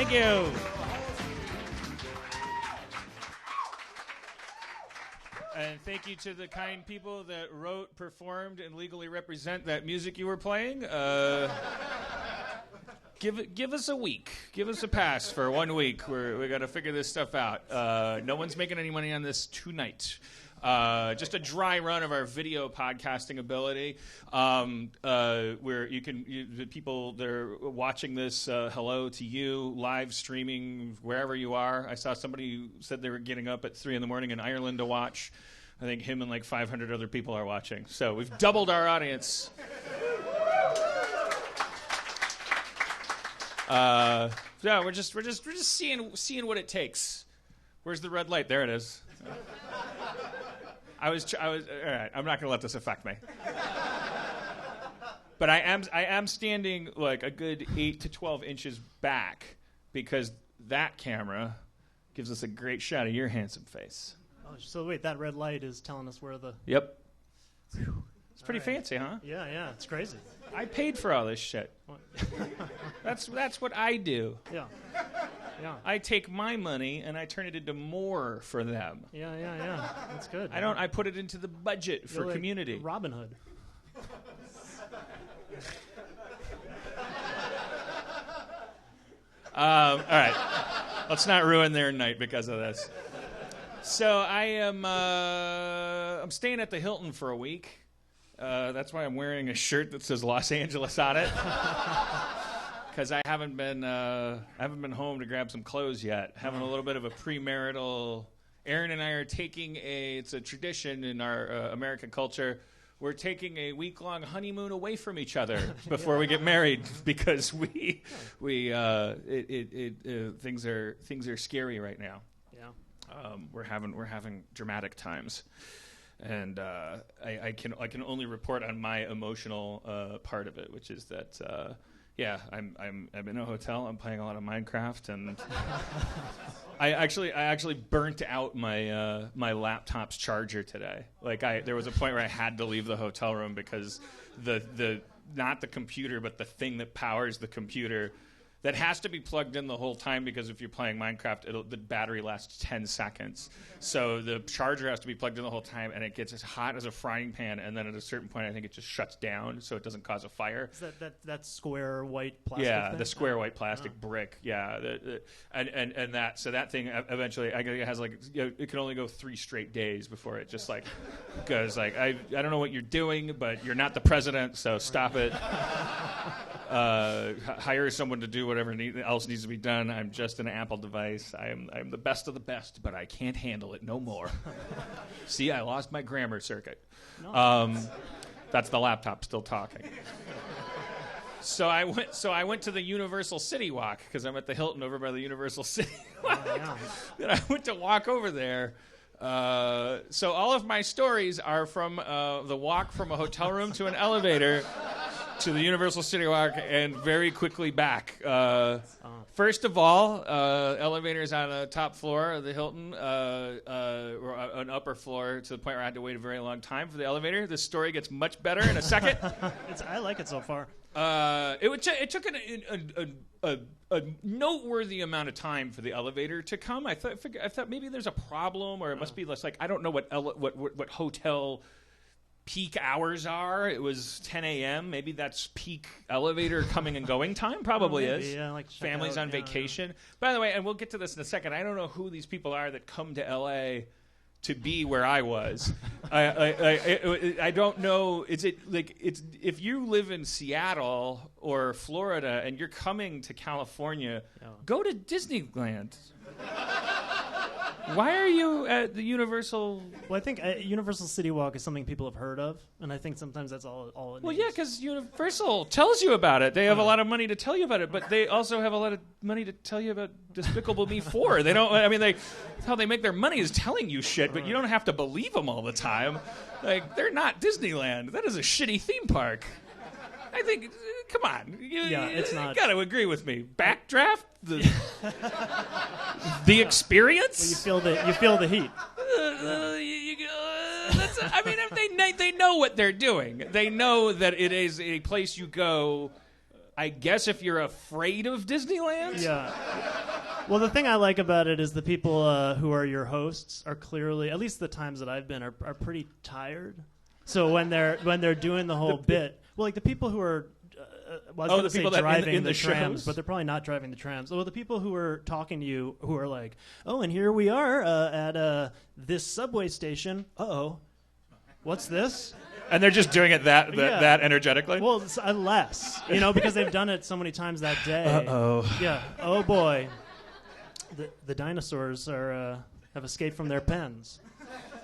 Thank you. And thank you to the kind people that wrote, performed, and legally represent that music you were playing. Give us a week. Give us a pass for 1 week. We got to figure this stuff out. No one's making any money on this tonight. Just a dry run of our video podcasting ability. Where the people that are watching this, hello to you, live streaming wherever you are. I saw somebody who said they were getting up at 3 a.m. in Ireland to watch. I think him and like 500 other people are watching. So we've doubled our audience. Yeah, we're just seeing what it takes. Where's the red light? There it is. I was all right. I'm not going to let this affect me. But I am standing like a good 8 to 12 inches back because that camera gives us a great shot of your handsome face. Oh, so wait, that red light is telling us where the... Yep. It's pretty fancy, huh? Yeah, it's crazy. I paid for all this shit. That's what I do. Yeah. I take my money and I turn it into more for them. Yeah. That's good. I put it into the budget for like community. Robin Hood. All right. Let's not ruin their night because of this. So I'm staying at the Hilton for a week. That's why I'm wearing a shirt that says Los Angeles on it. Because I haven't been home to grab some clothes yet. Having a little bit of a premarital. Aaron and I are taking it's a tradition in our American culture. We're taking a week-long honeymoon away from each other before we get married because things are scary right now. Yeah. We're having dramatic times. And I can only report on my emotional part of it, which is that I'm in a hotel. I'm playing a lot of Minecraft, and I actually burnt out my laptop's charger today. There was a point where I had to leave the hotel room because the not the computer, but the thing that powers the computer. That has to be plugged in the whole time because if you're playing Minecraft, the battery lasts 10 seconds. So the charger has to be plugged in the whole time, and it gets as hot as a frying pan, and then at a certain point, I think it just shuts down so it doesn't cause a fire. Is that square white plastic thing? The square white plastic brick. Yeah, and that thing eventually, I guess it has it can only go 3 straight days before it just goes I don't know what you're doing, but you're not the president, so stop it. Hire someone to do whatever else needs to be done. I'm just an Apple device. I'm the best of the best, but I can't handle it no more. See, I lost my grammar circuit. No. That's the laptop still talking. So I went to the Universal Citywalk because I'm at the Hilton over by the Universal Citywalk. Yeah. And I went to walk over there. So all of my stories are from the walk from a hotel room to an elevator to the Universal Citywalk and very quickly back. First of all, elevators on the top floor of the Hilton, or an upper floor to the point where I had to wait a very long time for the elevator. This story gets much better in a second. I like it so far. It took a noteworthy amount of time for the elevator to come. I thought maybe there's a problem, or it must be less I don't know what hotel peak hours are. It was 10 a.m. Maybe that's peak elevator coming and going time. Probably is. Yeah, families on vacation. Yeah. By the way, and we'll get to this in a second, I don't know who these people are that come to L.A. to be where I was. I don't know. Is it it's if you live in Seattle or Florida and you're coming to California, go to Disneyland. Why are you at the Universal? Well, I think Universal Citywalk is something people have heard of, and I think sometimes that's all it needs. Well, yeah, because Universal tells you about it. They have a lot of money to tell you about it, but they also have a lot of money to tell you about Despicable Me 4. They don't. I mean, that's how they make their money is telling you shit, but you don't have to believe them all the time. They're not Disneyland. That is a shitty theme park. I think. Come on. It's not. You got to agree with me. Backdraft the experience. Well, you feel the heat. I mean, if they know what they're doing. They know that it is a place you go. I guess if you're afraid of Disneyland. Yeah. Well, the thing I like about it is the people who are your hosts are clearly, at least the times that I've been, are pretty tired. So when they're doing the whole bit, well, like the people who are, the people that driving in the trams, shows? but they're probably not driving the trams. Well, the people who are talking to you who are like, oh, and here we are at this subway station. Uh-oh, what's this? And they're just doing it that energetically? Well, it's, less, because they've done it so many times that day. Uh-oh. Yeah. Oh, boy. The dinosaurs have escaped from their pens.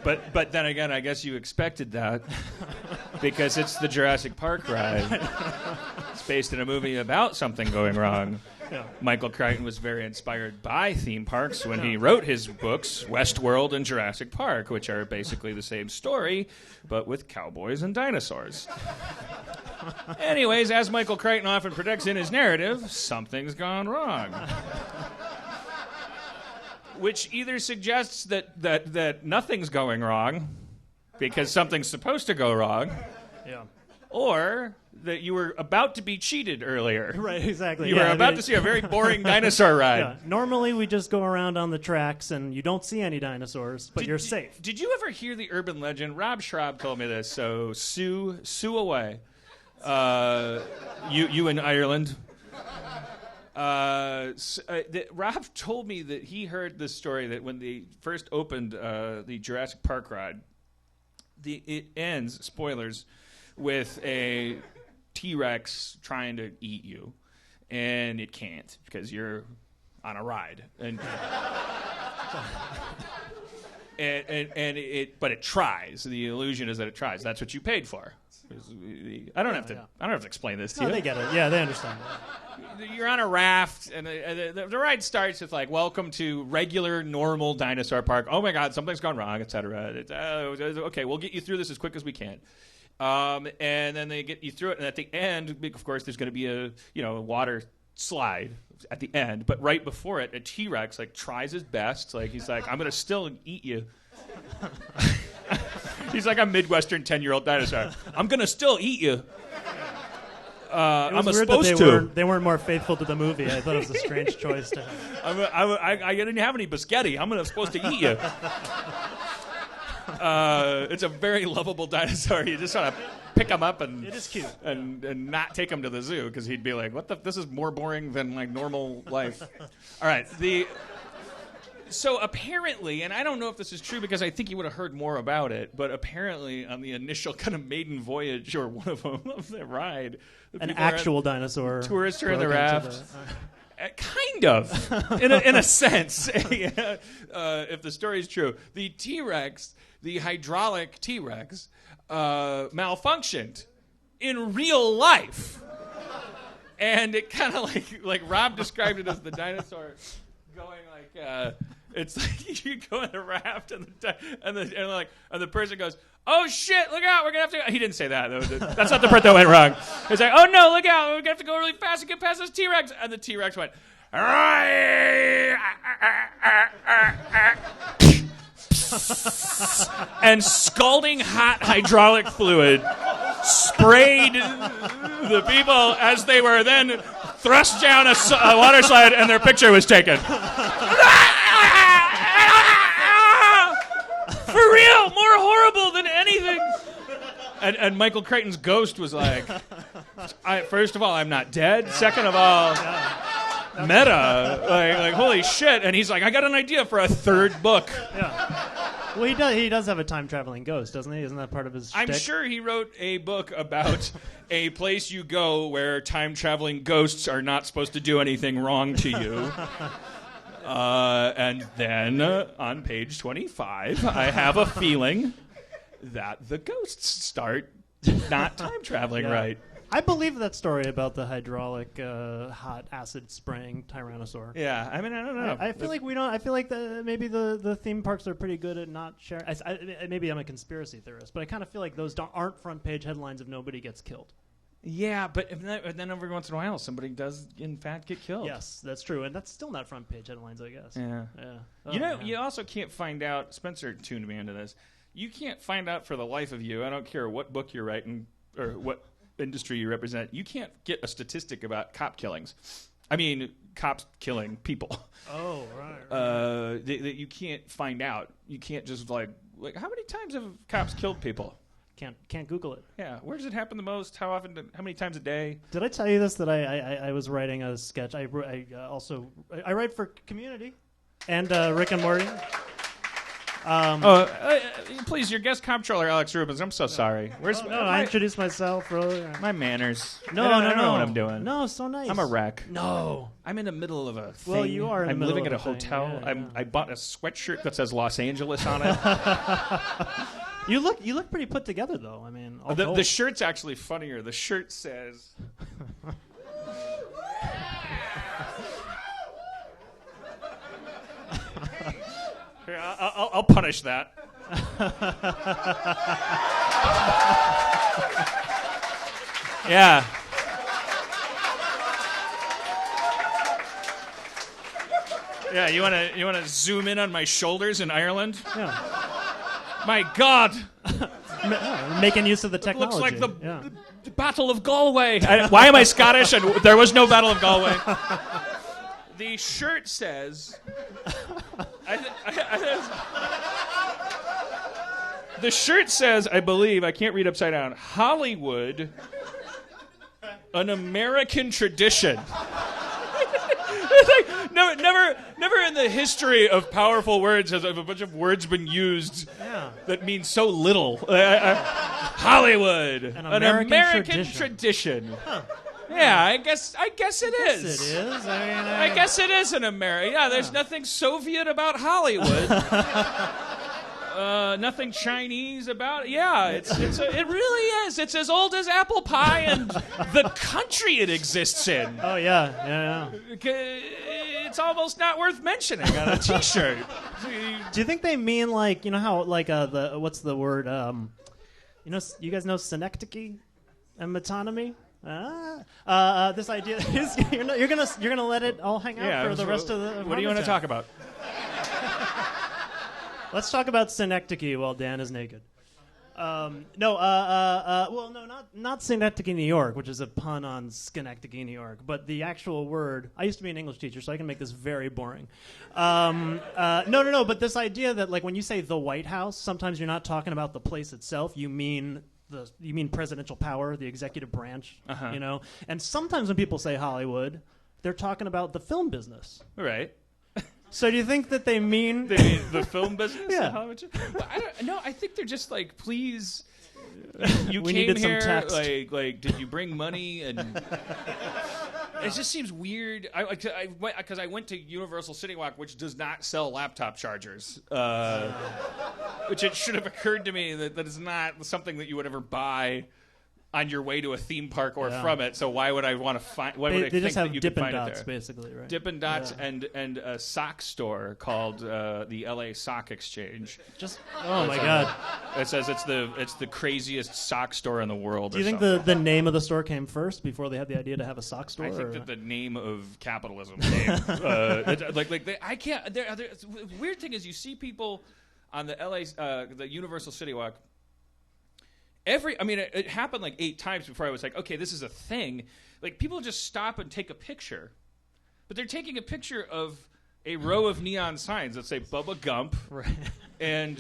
But then again, I guess you expected that because it's the Jurassic Park ride. It's based in a movie about something going wrong. Yeah. Michael Crichton was very inspired by theme parks when he wrote his books, Westworld and Jurassic Park, which are basically the same story, but with cowboys and dinosaurs. Anyways, as Michael Crichton often predicts in his narrative, something's gone wrong. Which either suggests that nothing's going wrong because something's supposed to go wrong, Yeah. or that you were about to be cheated earlier. Right, exactly. You were about to see a very boring dinosaur ride. Yeah. Normally, we just go around on the tracks, and you don't see any dinosaurs, but you're safe. Did you ever hear the urban legend? Rob Schraub told me this, so sue away. You in Ireland. Rob told me that he heard this story that when they first opened the Jurassic Park ride, it ends, spoilers, with a T-Rex trying to eat you, and it can't because you're on a ride, but it tries. The illusion is that it tries. That's what you paid for. I don't have to explain this to you. They get it. Yeah, they understand. You're on a raft, and the ride starts with like, "Welcome to regular, normal dinosaur park." Oh my God, something's gone wrong, etc. Okay, we'll get you through this as quick as we can. And then they get you through it, and at the end, of course, there's going to be a water slide at the end. But right before it, a T-Rex tries his best. He's like, "I'm going to still eat you." He's like a Midwestern 10-year-old dinosaur. I'm going to still eat you. I'm supposed to. They weren't more faithful to the movie. I thought it was a strange choice to have. I didn't have any biscotti. I'm supposed to eat you. It's a very lovable dinosaur. You just want to pick him up and it is cute. and not take him to the zoo because he'd be like, "What the? This is more boring than normal life." All right. So apparently, and I don't know if this is true because I think you would have heard more about it, but apparently on the initial kind of maiden voyage or one of them of the ride, an actual dinosaur tourists are in the raft. Kind of, in a sense, if the story is true. The T-Rex, the hydraulic T-Rex, malfunctioned in real life. And it kind of like Rob described it as the dinosaur going it's like you go in a raft and the person goes, "Oh shit, look out, we're gonna have to go." He didn't say that though. That's not the part that went wrong. He's like, "Oh no, look out, we're gonna have to go really fast and get past this T-Rex." And the T-Rex went, and scalding hot hydraulic fluid sprayed the people as they were then thrust down a water slide, and their picture was taken. For real, more horrible than anything. And Michael Crichton's ghost was like, first of all, I'm not dead. Second of all, meta, like holy shit. And he's like, I got an idea for a third book. Yeah. Well, he does have a time traveling ghost, doesn't he? Isn't that part of his I'm shtick? sure he wrote a book about a place you go where time traveling ghosts are not supposed to do anything wrong to you. And then on page 25, I have a feeling that the ghosts start not time traveling right. I believe that story about the hydraulic hot acid spraying Tyrannosaur. Yeah, I mean, I don't know. I feel like we don't. I feel like maybe the theme parks are pretty good at not sharing. Maybe I'm a conspiracy theorist, but I kind of feel like those aren't front page headlines if nobody gets killed. Yeah, but then every once in a while somebody does in fact get killed. Yes, that's true, and that's still not front page headlines, I guess. Yeah. Oh, you also can't find out. Spencer tuned me into this. You can't find out for the life of you. I don't care what book you're writing or what industry you represent, you can't get a statistic about cop killings. I mean, cops killing people. Oh, right. That you can't find out. You can't just like how many times have cops killed people? Can't Google it. Yeah, where does it happen the most? How often? How many times a day? Did I tell you this? That I was writing a sketch. I write for Community and Rick and Morty. Please, your guest comptroller, Alex Rubens. I'm so sorry. I introduced myself earlier. My manners. No, I don't know what I'm doing. No, so nice. I'm a wreck. No. I'm in the middle of a thing. Well, you are in the I'm middle living of at a a thing. hotel. Yeah. I bought a sweatshirt that says Los Angeles on it. You look pretty put together, though. I mean, the shirt's actually funnier. The shirt says... Here, I'll punish that. Yeah. Yeah, you wanna zoom in on my shoulders in Ireland? Yeah. My God. Making use of the technology. Looks like the Battle of Galway. Why am I Scottish? And there was no Battle of Galway. The shirt says... the shirt says, I believe, I can't read upside down, Hollywood, an American tradition. It's like, never in the history of powerful words has a bunch of words been used that mean so little. Hollywood, an American tradition. Huh. Yeah, I guess it is. Yes, it is. I guess it is an American. Yeah, there's nothing Soviet about Hollywood. Nothing Chinese about it. Yeah, it really is. It's as old as apple pie and the country it exists in. Oh yeah. It's almost not worth mentioning on a T-shirt. Do you think they mean like how what's the word? You guys know synecdoche and metonymy? This idea is you're gonna let it all hang out for the rest of the. What do you want to talk about? Let's talk about synecdoche while Dan is naked. Not Synecdoche, New York, which is a pun on Schenectady, New York, but the actual word. I used to be an English teacher, so I can make this very boring. But this idea that like when you say the White House, sometimes you're not talking about the place itself. You mean presidential power, the executive branch, And sometimes when people say Hollywood, they're talking about the film business. Right. So do you think that they mean the film business? Yeah. Well, I think they're just like, please. You we came needed here. Some text. Like, did you bring money? And it just seems weird. Because I went to Universal Citywalk, which does not sell laptop chargers. Which it should have occurred to me that is not something that you would ever buy on your way to a theme park or from it. So why would I want to find? Why would I they think just have that you Dippin' could find Dots, it there? basically, right? Dippin' Dots and a sock store called the LA Sock Exchange. My God! It says it's the craziest sock store in the world. Do you think the name of the store came first before they had the idea to have a sock store? I think that the name of capitalism came. I can't. The weird thing is, you see people on the the Universal Citywalk. It happened like 8 times before I was like, okay, this is a thing. Like, people just stop and take a picture. But they're taking a picture of a row of neon signs that say Bubba Gump and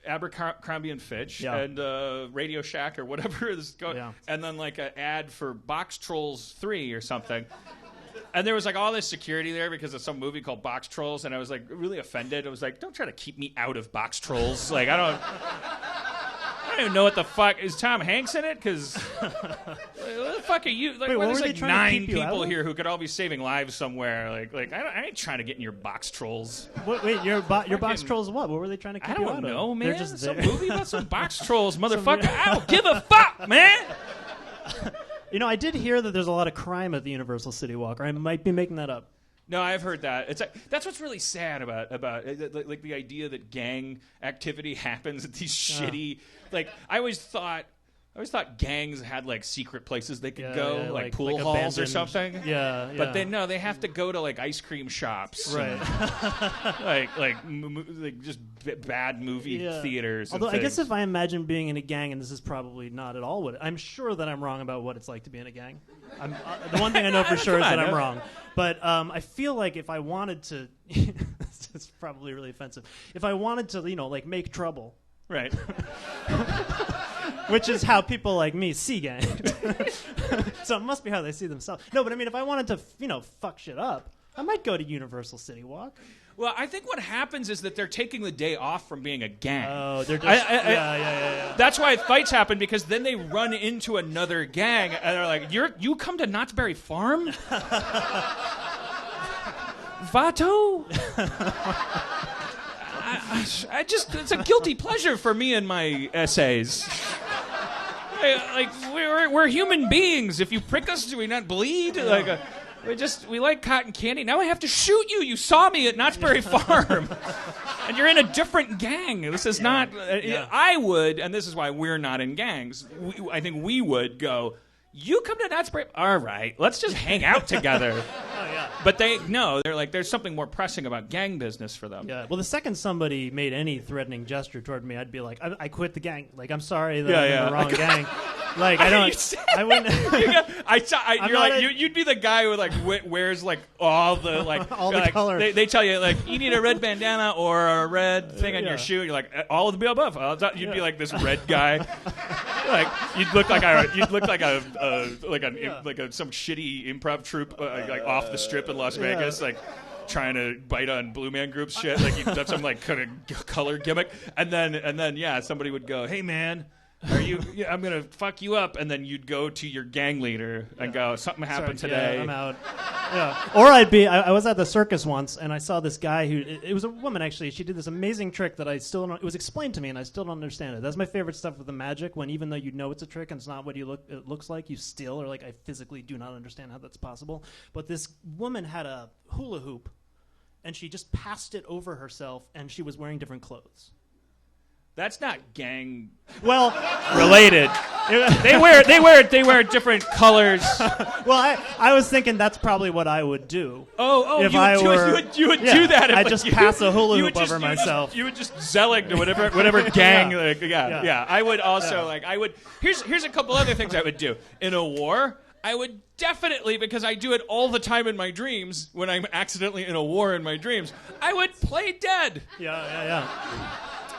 Abercrombie and Fitch and Radio Shack or whatever is going, and then like an ad for Box Trolls 3 or something. And there was like all this security there because of some movie called Box Trolls, and I was like really offended. I was like, don't try to keep me out of Box Trolls. Like, I don't even know what the fuck is Tom Hanks in it, because what the fuck are you? Like, there's like 9 people here who could all be saving lives somewhere. Like I ain't trying to get in your Box Trolls. Wait, your Box Trolls? What were they trying to keep you out of? I don't know, man. They're just some there. movie about some Box Trolls, motherfucker. I don't give a fuck, man. I did hear that there's a lot of crime at the Universal Citywalk, or I might be making that up. No, I've heard that. It's like, that's what's really sad about like the idea that gang activity happens at these shitty. Like, I always thought I always thought gangs had like secret places they could Yeah, go, yeah, like pool halls or abandoned- something. Yeah, But they they have to go to like ice cream shops, right. and, like just bad movie Yeah. theaters. Although and I guess things. if I imagine being in a gang, and this is probably not at all what I'm sure that I'm wrong about what it's like to be in a gang. The one thing I know for sure is that I'm wrong. But I feel like if I wanted to, this is probably really offensive. If I wanted to, like make trouble, right. which is how people like me see gangs. So it must be how they see themselves. No, but I mean, if I wanted to, fuck shit up, I might go to Universal Citywalk. Well, I think what happens is that they're taking the day off from being a gang. Oh, they're just yeah. That's why fights happen, because then they run into another gang and they're like, "You come to Knott's Berry Farm, Vato." I just it's a guilty pleasure for me and my essays. Like we're human beings. If you prick us, do we not bleed? Like we like cotton candy. Now I have to shoot you. You saw me at Knott's Berry Farm, and you're in a different gang. This is not. I would, and this is why we're not in gangs. I think we would go. You come to Knott's Berry. All right, let's just hang out together. But they're like, there's something more pressing about gang business for them. Yeah. Well, the second somebody made any threatening gesture toward me, I'd be like, I quit the gang. Like, I'm sorry that I'm in the wrong gang. Like, I don't. I wouldn't. You'd be the guy who like wears like all the like all the color. They tell you like you need a red bandana or a red thing on your shoe. You're like all of the above. You'd be like this red guy. Like you'd look like some shitty improv troupe like off the strip in Las Vegas, like trying to bite on Blue Man Group's shit. Like you've done some like kind of color gimmick, and then somebody would go, "Hey man, are you? Yeah, I'm gonna fuck you up," and then you'd go to your gang leader and go, "Something happened today." Yeah, I'm out. Yeah. Or I was at the circus once and I saw this guy who it was a woman actually. She did this amazing trick that I still don't. It was explained to me and I still don't understand it. That's my favorite stuff with the magic. When even though you know it's a trick and it's not what it looks like, you still are like, I physically do not understand how that's possible. But this woman had a hula hoop, and she just passed it over herself, and she was wearing different clothes. That's not gang Well, related. They wear different colors. well, I was thinking that's probably what I would do. Oh, if you would do that. I'd just pass a hula hoop over myself. You would just Zelig to whatever gang. Yeah. I would also Here's a couple other things I would do in a war. I would definitely, because I do it all the time in my dreams, when I'm accidentally in a war in my dreams, I would play dead. Yeah.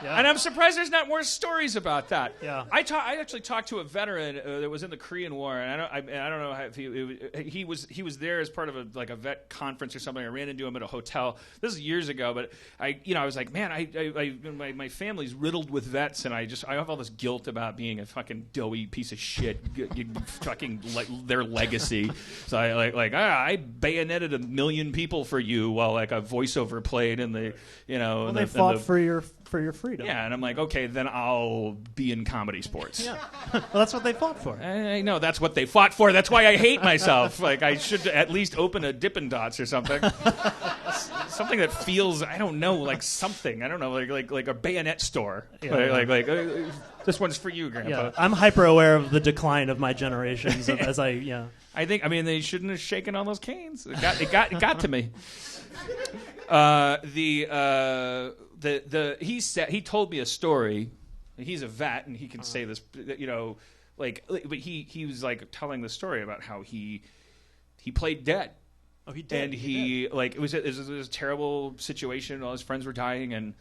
And I'm surprised there's not more stories about that. Yeah. I actually talked to a veteran that was in the Korean War, and I don't know how, if he was there as part of a vet conference or something. I ran into him at a hotel. This is years ago, but I was like, man, my family's riddled with vets, and I have all this guilt about being a fucking doughy piece of shit, fucking their legacy. So I bayoneted 1 million people for you while like a voiceover played in the Well, they fought for your freedom. Yeah, and I'm like, okay, then I'll be in comedy sports. Yeah. Well, that's what they fought for. I know that's what they fought for. That's why I hate myself. Like I should at least open a Dippin' Dots or something. Something that feels, I don't know, like something. I don't know, like a bayonet store. Yeah. Like this one's for you, Grandpa. Yeah. I'm hyper aware of the decline of my generations as I think they shouldn't have shaken all those canes. It got to me. He told me a story. He's a vet and he can say this, but he was like telling the story about how he played dead. Oh, he did. And it was a terrible situation. All his friends were dying, and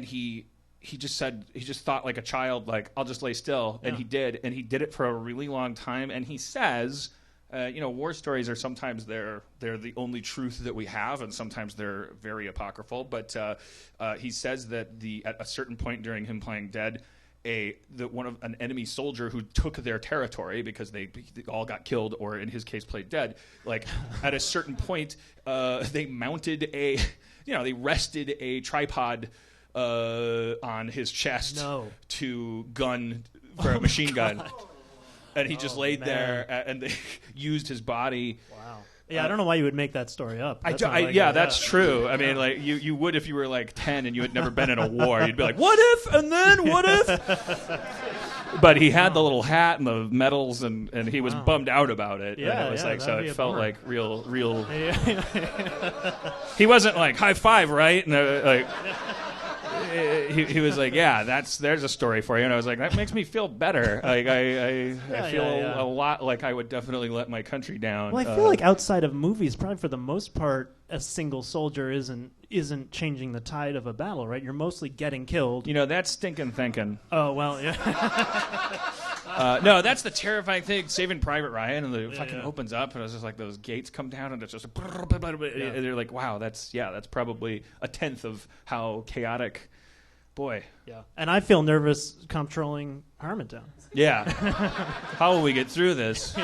he just thought like a child, like I'll just lay still, and he did it for a really long time. And he says, war stories are sometimes they're the only truth that we have, and sometimes they're very apocryphal. But he says that at a certain point during him playing dead, an enemy soldier who took their territory because they all got killed, or in his case played dead. Like at a certain point, they mounted they rested a tripod on his chest to gun for a machine gun. And he just laid there, and they used his body. Wow. Yeah, I don't know why you would make that story up. That's true. I mean, like you would if you were like 10 and you had never been in a war. You'd be like, "What if?" And then what if? But he had the little hat and the medals, and he was bummed out about it. Yeah, and it was like, so it felt bummer. like real. He wasn't like high five, right? And like he was like, yeah, there's a story for you. And I was like, that makes me feel better. Like I feel a lot like I would definitely let my country down. Well, I feel like outside of movies, probably for the most part, a single soldier isn't changing the tide of a battle, right? You're mostly getting killed. You know, that's stinking thinking. Oh, well, yeah. No, that's the terrifying thing. Saving Private Ryan, and the fucking opens up, and it's just like those gates come down, and it's just and they're like, wow, that's probably a tenth of how chaotic. Boy. Yeah. And I feel nervous comptrolling Harmontown. Yeah. How will we get through this?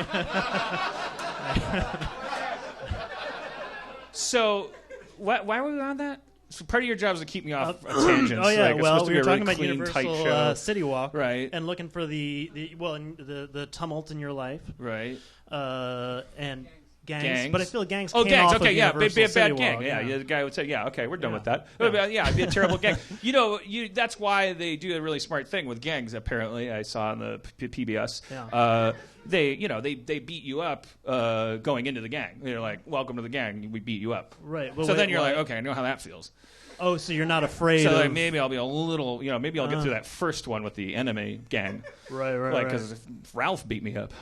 So, why were we on that? So part of your job is to keep me off tangents. Oh yeah, like, well, we were talking about clean, Universal Citywalk, right? And looking for the tumult in your life, right? And gangs. But I feel gangs. Oh, came gangs. Off Okay, of yeah, Universal be a bad Citywalk, gang. Yeah, the guy would say, yeah, okay, we're done with that. Yeah, I'd be a terrible gang. You know, that's why they do a really smart thing with gangs. Apparently, I saw on the PBS. Yeah. They beat you up going into the gang. They're like, welcome to the gang. We beat you up. Right. Well, so then you're like, okay, I know how that feels. Oh, so you're not afraid So of... like, maybe I'll be a little, maybe I'll get through that first one with the enemy gang. Right. Like, because Ralph beat me up.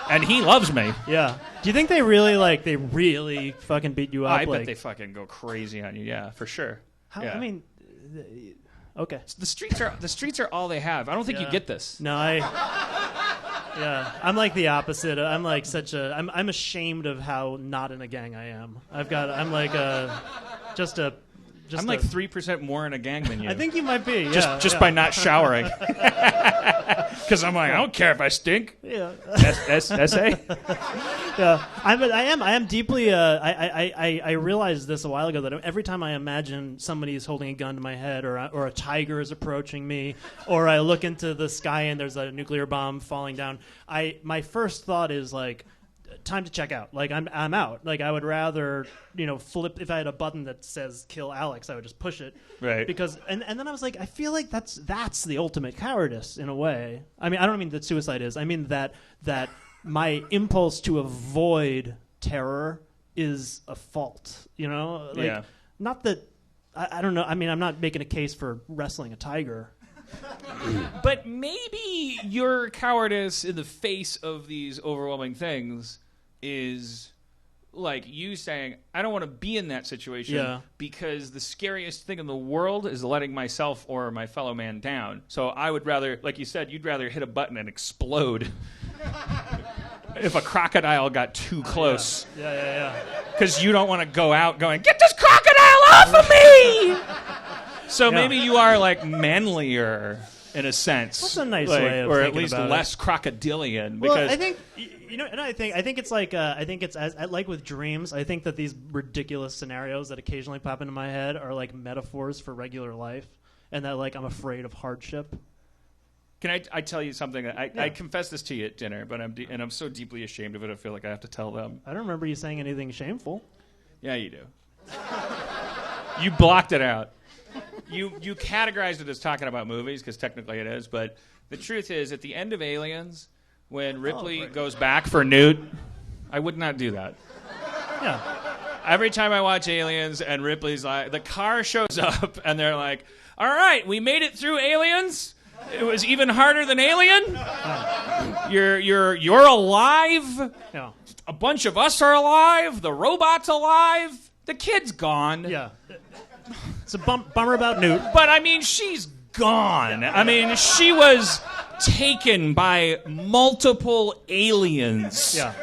And he loves me. Yeah. Do you think they really fucking beat you up? I bet they fucking go crazy on you, yeah, for sure. I mean... Okay. The streets are all they have. I don't think you get this. No, yeah, I'm like the opposite. I'm like I'm ashamed of how not in a gang I am. I'm like just I'm like 3% more in a gang than you. I think you might be. Just by not showering. Because I'm like, I don't care if I stink. Yeah. SA. Yeah. I am deeply. I realized this a while ago that every time I imagine somebody's holding a gun to my head, or a tiger is approaching me, or I look into the sky and there's a nuclear bomb falling down, my first thought is like, time to check out. Like I'm out. Like I would rather flip. If I had a button that says kill Alex, I would just push it. Right. Because and then I was like, I feel like that's the ultimate cowardice in a way. I mean, I don't mean that suicide is. I mean that my impulse to avoid terror is a fault. Yeah. Not that I don't know. I mean, I'm not making a case for wrestling a tiger. But maybe your cowardice in the face of these overwhelming things is like you saying, I don't want to be in that situation because the scariest thing in the world is letting myself or my fellow man down. So I would rather, like you said, you'd rather hit a button and explode if a crocodile got too close. Yeah. Because you don't want to go out going, get this crocodile off of me! So maybe you are like manlier in a sense. That's a nice way of or thinking at least about less crocodilian. Well, because I think I think it's like like with dreams. I think that these ridiculous scenarios that occasionally pop into my head are like metaphors for regular life, and that like I'm afraid of hardship. Can I tell you something? I confessed this to you at dinner, but I'm so deeply ashamed of it. I feel like I have to tell them. I don't remember you saying anything shameful. Yeah, you do. You blocked it out. You categorized it as talking about movies, because technically it is, but the truth is, at the end of Aliens, when Ripley goes back for Newt, I would not do that. Yeah. Every time I watch Aliens and Ripley's like, the car shows up and they're like, all right, we made it through Aliens. It was even harder than Alien. You're alive. Yeah. A bunch of us are alive. The robot's alive. The kid's gone. Yeah. It's a bummer about Newt. But, I mean, she's gone. I mean, she was taken by multiple aliens. Yeah.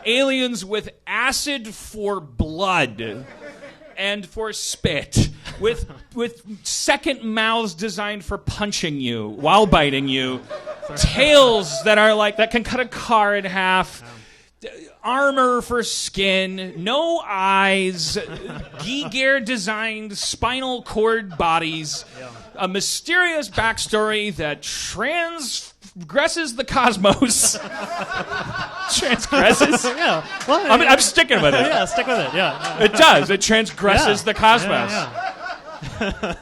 Aliens with acid for blood and for spit. With second mouths designed for punching you while biting you. Tails that can cut a car in half. Armor for skin, no eyes, gear designed spinal cord bodies, a mysterious backstory that transgresses the cosmos. Transgresses? Yeah. Well, I'm sticking with it. Yeah, stick with it. Yeah. It does. It transgresses the cosmos. Yeah.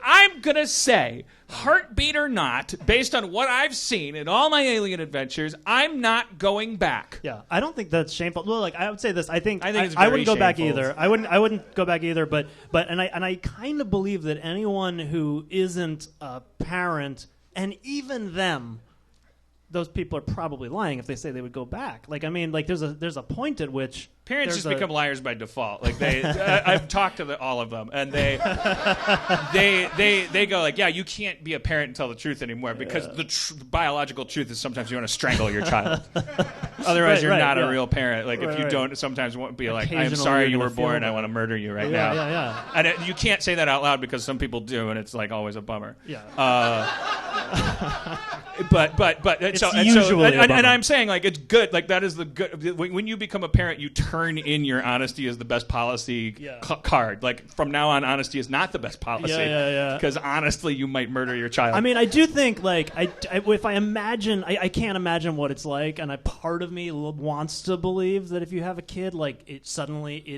I'm going to say heartbeat or not, based on what I've seen in all my alien adventures, I'm not going back. Yeah, I don't think that's shameful. Well, like I would say this, I think it's I very wouldn't go back shameful. either. I wouldn't go back either. But I kind of believe that anyone who isn't a parent, and even them, those people are probably lying if they say they would go back. Like, I mean, like there's a point at which parents just become liars by default. Like I've talked to all of them, and they go like, yeah, you can't be a parent and tell the truth anymore because the biological truth is sometimes you want to strangle your child. Otherwise, you're not a real parent. Like if you don't sometimes want to be like, I'm sorry you were born, I want to murder you right now. Yeah. And you can't say that out loud because some people do, and it's like always a bummer. Yeah. But It's so usually a bummer. and I'm saying like it's good. Like that is the good. When you become a parent, you turn in your honesty as the best policy card. Like from now on, honesty is not the best policy. Yeah. Because honestly, you might murder your child. I mean, I do think like if I imagine, I can't imagine what it's like, and part of me wants to believe that if you have a kid, like it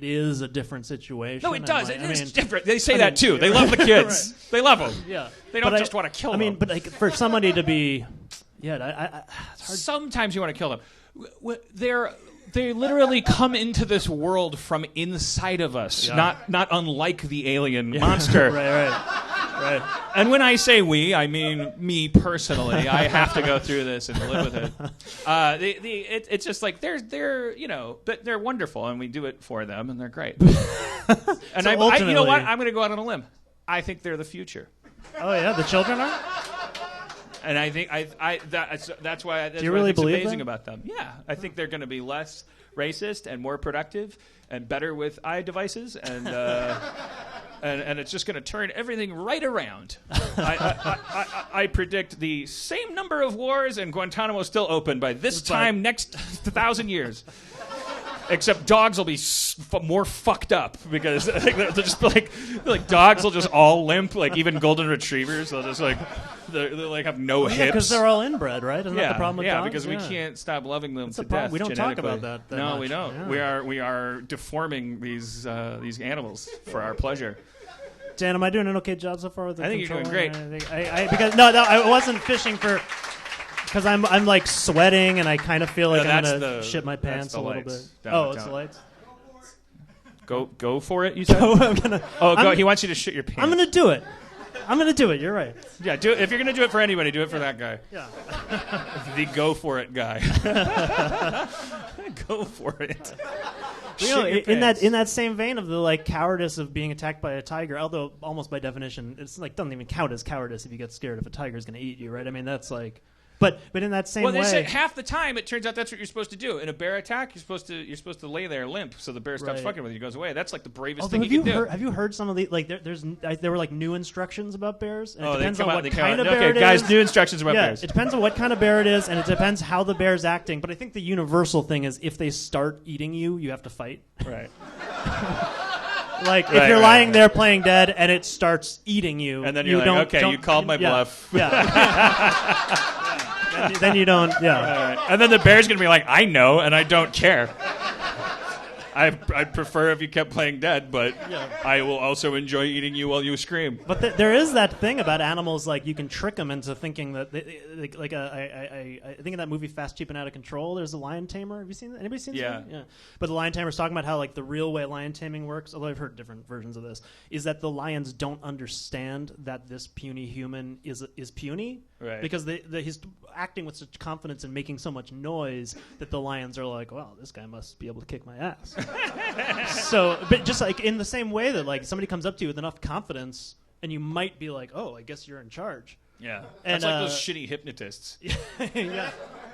is a different situation. No, it does. Like, It is different. They say that too. They love the kids. Right. They love them. Yeah. They don't just want to kill them. I mean, but like for somebody to be, it's hard. Sometimes you want to kill them. They literally come into this world from inside of us, not unlike the alien monster. Right. And when I say we, I mean me personally. I have to go through this and live with it. It's just like they're wonderful, and we do it for them, and they're great. And you know what? I'm going to go out on a limb. I think they're the future. Oh yeah, the children are. And I think that's why Do you really believe amazing that? about them. Yeah, I think they're going to be less racist and more productive and better with eye devices, and it's just going to turn everything right around. I predict the same number of wars and Guantanamo still open by this time next 1,000 years. Except dogs will be more fucked up because they'll just be like dogs will just all limp, like even golden retrievers. They'll just they'll have no hips because they're all inbred, right? Isn't that the problem with dogs? Because we can't stop loving them to problem. death. We don't talk about that. No, much. we don't. Yeah. We are deforming these animals for our pleasure. Dan, am I doing an okay job so far with the I think you're doing great. Because I wasn't fishing for. Because I'm like sweating and I kind of feel like I'm gonna shit my pants a little bit. Oh, it's the lights. Go for it. You said. Go. He wants you to shit your pants. I'm gonna do it. You're right. Yeah, do it. If you're gonna do it for anybody, do it for that guy. Yeah. The go for it guy. Go for it. In that same vein of the like cowardice of being attacked by a tiger, although almost by definition it's like doesn't even count as cowardice if you get scared if a tiger's gonna eat you, right? I mean that's like. But in that same way, they say half the time it turns out that's what you're supposed to do. In a bear attack, you're supposed to lay there limp so the bear stops fucking with you, goes away. That's like the bravest thing you can do. Have you heard some of the like? There were like new instructions about bears. And it depends on what kind of bear it is. Guys, new instructions about bears. It depends on what kind of bear it is, and it depends how the bear's acting. But I think the universal thing is if they start eating you, you have to fight. Right. Like if you're lying there playing dead and it starts eating you, and then you're like, okay, you called my bluff. Yeah. Then you don't, Right. And then the bear's going to be like, I know, and I don't care. I'd prefer if you kept playing dead, but I will also enjoy eating you while you scream. But there is that thing about animals, like you can trick them into thinking that, I think in that movie Fast, Cheap, and Out of Control, there's a lion tamer. Have you seen that? Anybody seen that? Yeah. But the lion tamer's talking about how like the real way lion taming works, although I've heard different versions of this, is that the lions don't understand that this puny human is puny. Right. Because he's acting with such confidence and making so much noise that the lions are like, well, this guy must be able to kick my ass. So, but just like in the same way that like somebody comes up to you with enough confidence and you might be like, oh, I guess you're in charge. Yeah. That's like those shitty hypnotists. Yeah.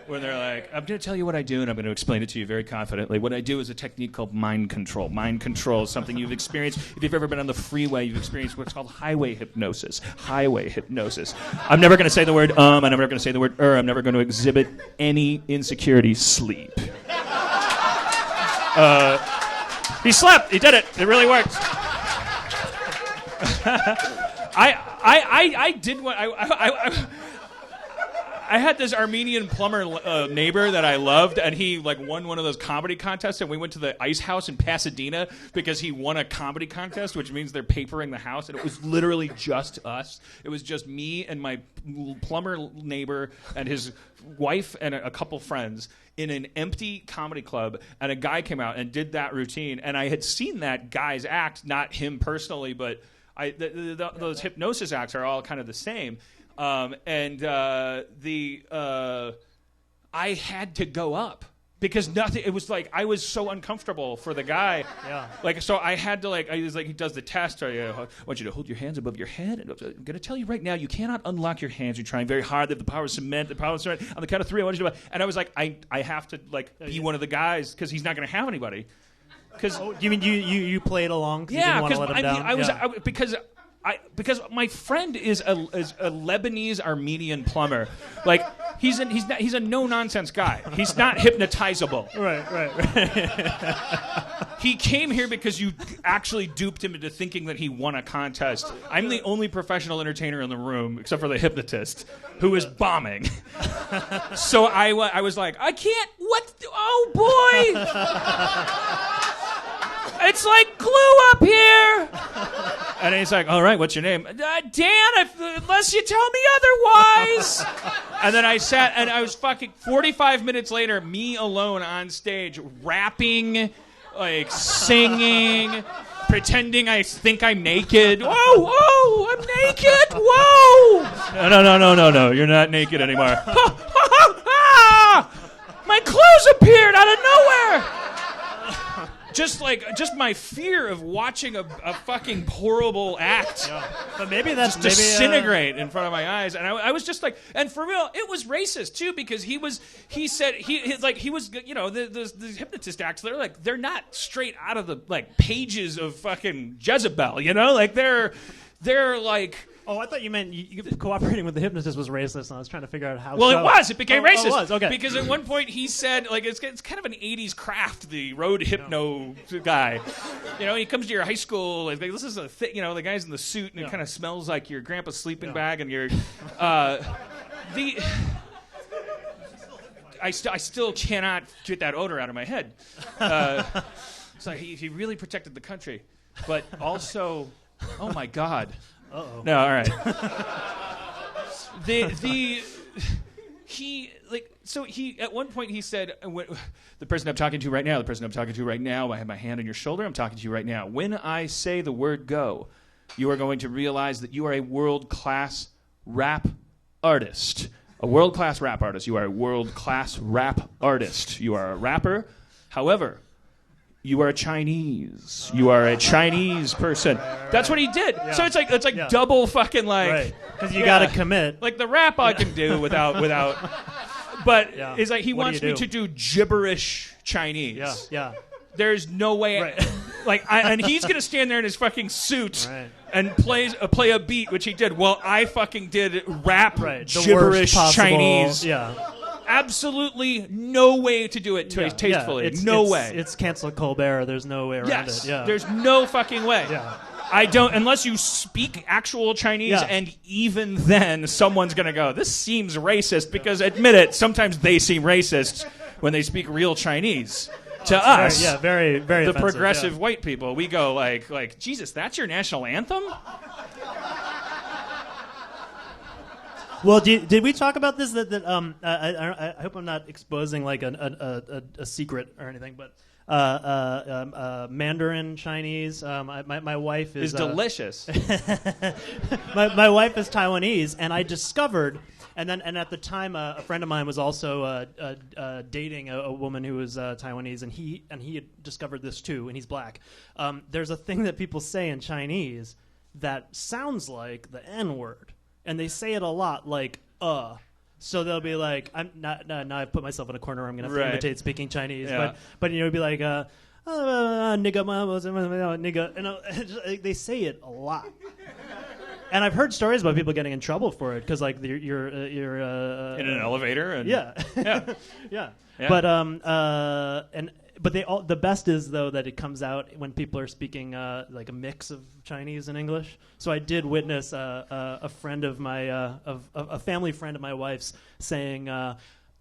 Where they're like, I'm going to tell you what I do, and I'm going to explain it to you very confidently. What I do is a technique called mind control. Mind control is something you've experienced. If you've ever been on the freeway, you've experienced what's called highway hypnosis. Highway hypnosis. I'm never going to say the word I'm never going to say the word I'm never going to exhibit any insecurity. Sleep. He slept. He did it. It really worked. I did what I had this Armenian plumber neighbor that I loved, and he like won one of those comedy contests, and we went to the Ice House in Pasadena because he won a comedy contest, which means they're papering the house, and it was literally just us. It was just me and my plumber neighbor and his wife and a couple friends in an empty comedy club, and a guy came out and did that routine, and I had seen that guy's act, not him personally, but those hypnosis acts are all kind of the same. I had to go up because nothing. It was like I was so uncomfortable for the guy. Yeah. Like so, I had to like. I was like, he does the test. I want you to hold your hands above your head. And I'm going to tell you right now, you cannot unlock your hands. You're trying very hard. They have the power of cement. The power of cement. On the count of 3, I want you to. And I was like, I have to like be one of the guys because he's not going to have anybody. Because you mean you played along? Yeah, because because my friend is a Lebanese Armenian plumber. Like he's a no nonsense guy. He's not hypnotizable. Right. He came here because you actually duped him into thinking that he won a contest. I'm the only professional entertainer in the room, except for the hypnotist, who is bombing. So I was like, I can't. What? Oh boy! It's like glue up here. And he's like, all right, what's your name? Dan, unless you tell me otherwise. And then I sat, and I was fucking 45 minutes later, me alone on stage, rapping, like singing, pretending I think I'm naked. Whoa, I'm naked. Whoa. No, you're not naked anymore. My clothes appeared out of nowhere. Just my fear of watching a fucking horrible act, but maybe that's just disintegrate in front of my eyes, and I was just like, and for real, it was racist too because he was, you know, the hypnotist acts, they're not straight out of the like pages of fucking Jezebel, you know, like they're like. Oh, I thought you meant you cooperating with the hypnotist was racist, and I was trying to figure out how. Well, it was. It became racist. It was, okay. Because at one point he said, like, it's kind of an 80s craft, the road hypno guy. You know, he comes to your high school, like, this is you know, the guy's in the suit, and it kind of smells like your grandpa's sleeping bag, and your... I still cannot get that odor out of my head. So he really protected the country. But also, oh, my God. Uh-oh. No, all right. He at one point he said, the person I'm talking to right now, I have my hand on your shoulder, I'm talking to you right now. When I say the word go, you are going to realize that you are a world-class rap artist. A world-class rap artist. You are a world-class rap artist. You are a rapper. However, you are Chinese. You are a Chinese person. That's what he did. Yeah. So it's like double fucking like. Because you got to commit. Like the rap I can do without. But it's like he wants me to do gibberish Chinese. Yeah. There's no way. Right. And he's gonna stand there in his fucking suit and play a beat, which he did. Well, I fucking did rap gibberish Chinese. Yeah. Absolutely no way to do it tastefully. No way. It's cancel Colbert. There's no way around it. Yeah. There's no fucking way. Yeah. I don't, unless you speak actual Chinese, and even then, someone's going to go, this seems racist, because admit it, sometimes they seem racist when they speak real Chinese. To us, very, very the offensive, progressive white people, we go like, Jesus, that's your national anthem? Well, did we talk about this? I hope I'm not exposing like a secret or anything, but Mandarin Chinese. My wife is delicious. my wife is Taiwanese, and I discovered, and at the time, a friend of mine was also dating a woman who was Taiwanese, and he had discovered this too, and he's black. There's a thing that people say in Chinese that sounds like the N-word. And they say it a lot, like, So they'll be like, I'm not, now I've put myself in a corner where I'm going to have to imitate speaking Chinese. Yeah. But it'd be like, nigga, nigga. And they say it a lot. And I've heard stories about people getting in trouble for it because, like, you're in an elevator. And yeah. Yeah. Yeah. But the best is though that it comes out when people are speaking like a mix of Chinese and English. So I did witness a friend of my a family friend of my wife's saying.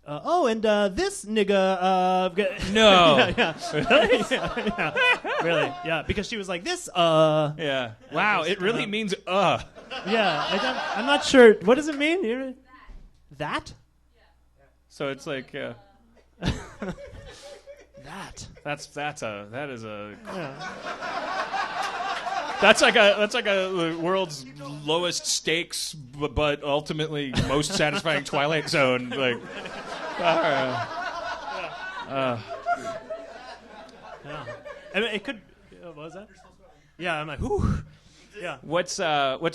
This nigga. No. Really? Yeah, because she was like this. Yeah. Wow. It really means Yeah, I'm not sure. What does it mean? That? So it's like that. That is a. Yeah. That's like a world's lowest stakes, but ultimately most satisfying Twilight Zone. Like, yeah. I mean, it could. What was that? Yeah, I'm like, whew. Yeah. What's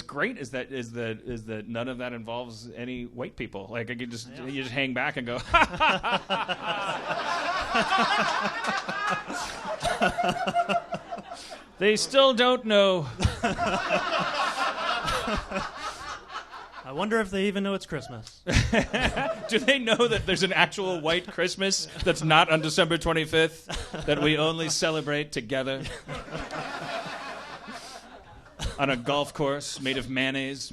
great is that none of that involves any white people. Like I could just you just hang back and go. They still don't know. I wonder if they even know it's Christmas. Do they know that there's an actual white Christmas that's not on December 25th, that we only celebrate together on a golf course made of mayonnaise?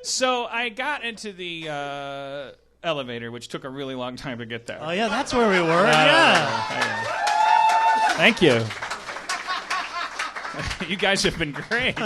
So I got into the elevator, which took a really long time to get there. Oh, yeah, that's where we were. Yeah. Thank you. You guys have been great.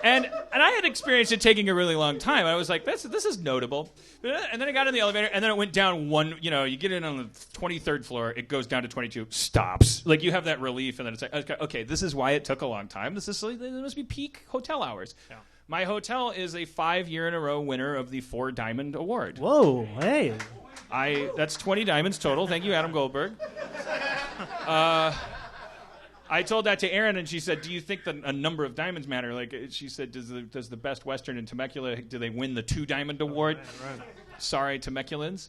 And I had experienced it taking a really long time. I was like, this is notable. And then I got in the elevator, and then it went down one, you get in on the 23rd floor, it goes down to 22, stops. Like, you have that relief, and then it's like, okay, this is why it took a long time. This must be peak hotel hours. Yeah. My hotel is a 5-year-in-a-row winner of the 4 Diamond Award. Whoa, hey. That's 20 diamonds total. Thank you, Adam Goldberg. I told that to Erin, and she said, "Do you think that a number of diamonds matter?" Like she said, "Does the Best Western in Temecula, do they win the 2 Diamond Award?" Oh, right. Sorry, Temeculans.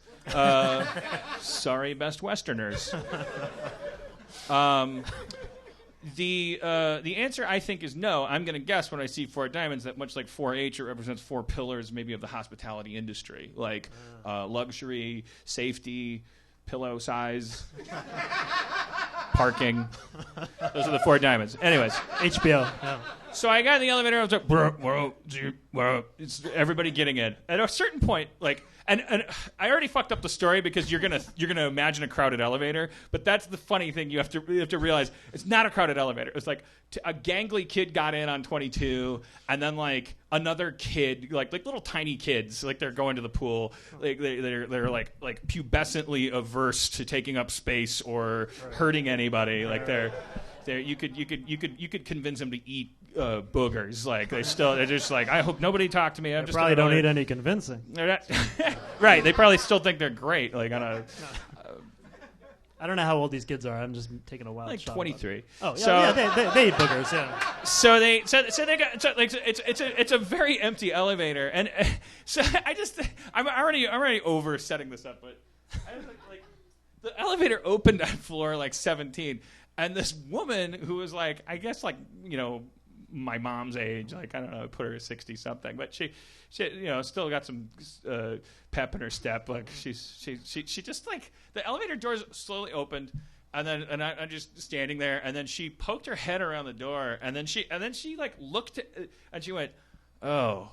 Sorry, Best Westerners. The answer, I think, is no. I'm going to guess when I see 4 diamonds that much like 4H, it represents 4 pillars maybe of the hospitality industry, like luxury, safety, pillow size, parking. Those are the 4 diamonds. Anyways. HBO. Yeah. So I got in the elevator. I was like, it's everybody getting in. At a certain point, like, and I already fucked up the story because you're gonna imagine a crowded elevator. But that's the funny thing. You have to realize it's not a crowded elevator. It's like a gangly kid got in on 22, and then like another kid, like little tiny kids, like they're going to the pool. Like they're like pubescently averse to taking up space or hurting anybody. Like they're you could convince them to eat boogers. Like they're just like, I hope nobody talk to me. They probably don't need any convincing. Right. They probably still think they're great. Like on a. I don't know how old these kids are. I'm just taking a wild like shot. 23. Oh, yeah, they eat boogers. Yeah. So they got like it's a very empty elevator, and so I'm already over setting this up, but I was like the elevator opened at floor like 17, and this woman who was like, I guess like my mom's age, like I don't know, put her at 60 something, but she still got some pep in her step. Like she just like the elevator doors slowly opened, and I'm just standing there, and then she poked her head around the door, and then she like looked at, and she went, "Oh,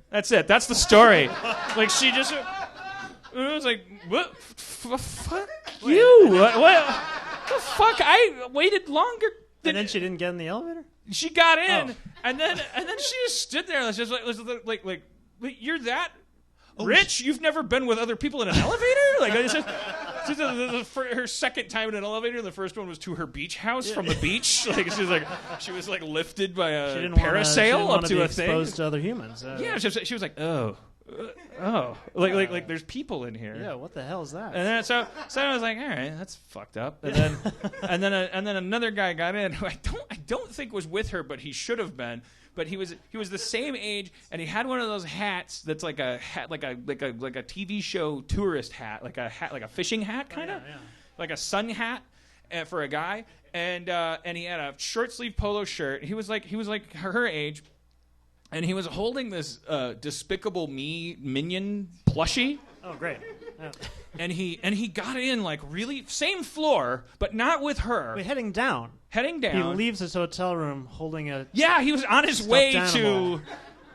that's it. That's the story." Like she just, and I was like, "What? Fuck you? What the fuck? I waited longer." And then she didn't get in the elevator? She got in, and then she just stood there. It's just like you're that rich? You've never been with other people in an elevator? Like this is her second time in an elevator. The first one was to her beach house from the beach. Like she was like lifted by a parasail up to a thing. Exposed to other humans. Yeah, she was like, like there's people in here. Yeah, what the hell is that? And then so I was like, all right, that's fucked up. And then another guy got in who I don't think was with her, but he should have been. But he was the same age, and he had one of those hats that's like a hat, like a TV show tourist hat, like a fishing hat kind of, like a sun hat for a guy. And he had a short sleeve polo shirt. He was like her age. and he was holding this Despicable Me minion plushie. Oh, great. Yeah. And he got in like really same floor, but not with her. Wait, heading down. Heading down. He leaves his hotel room holding a. Yeah, he was on his way animal. to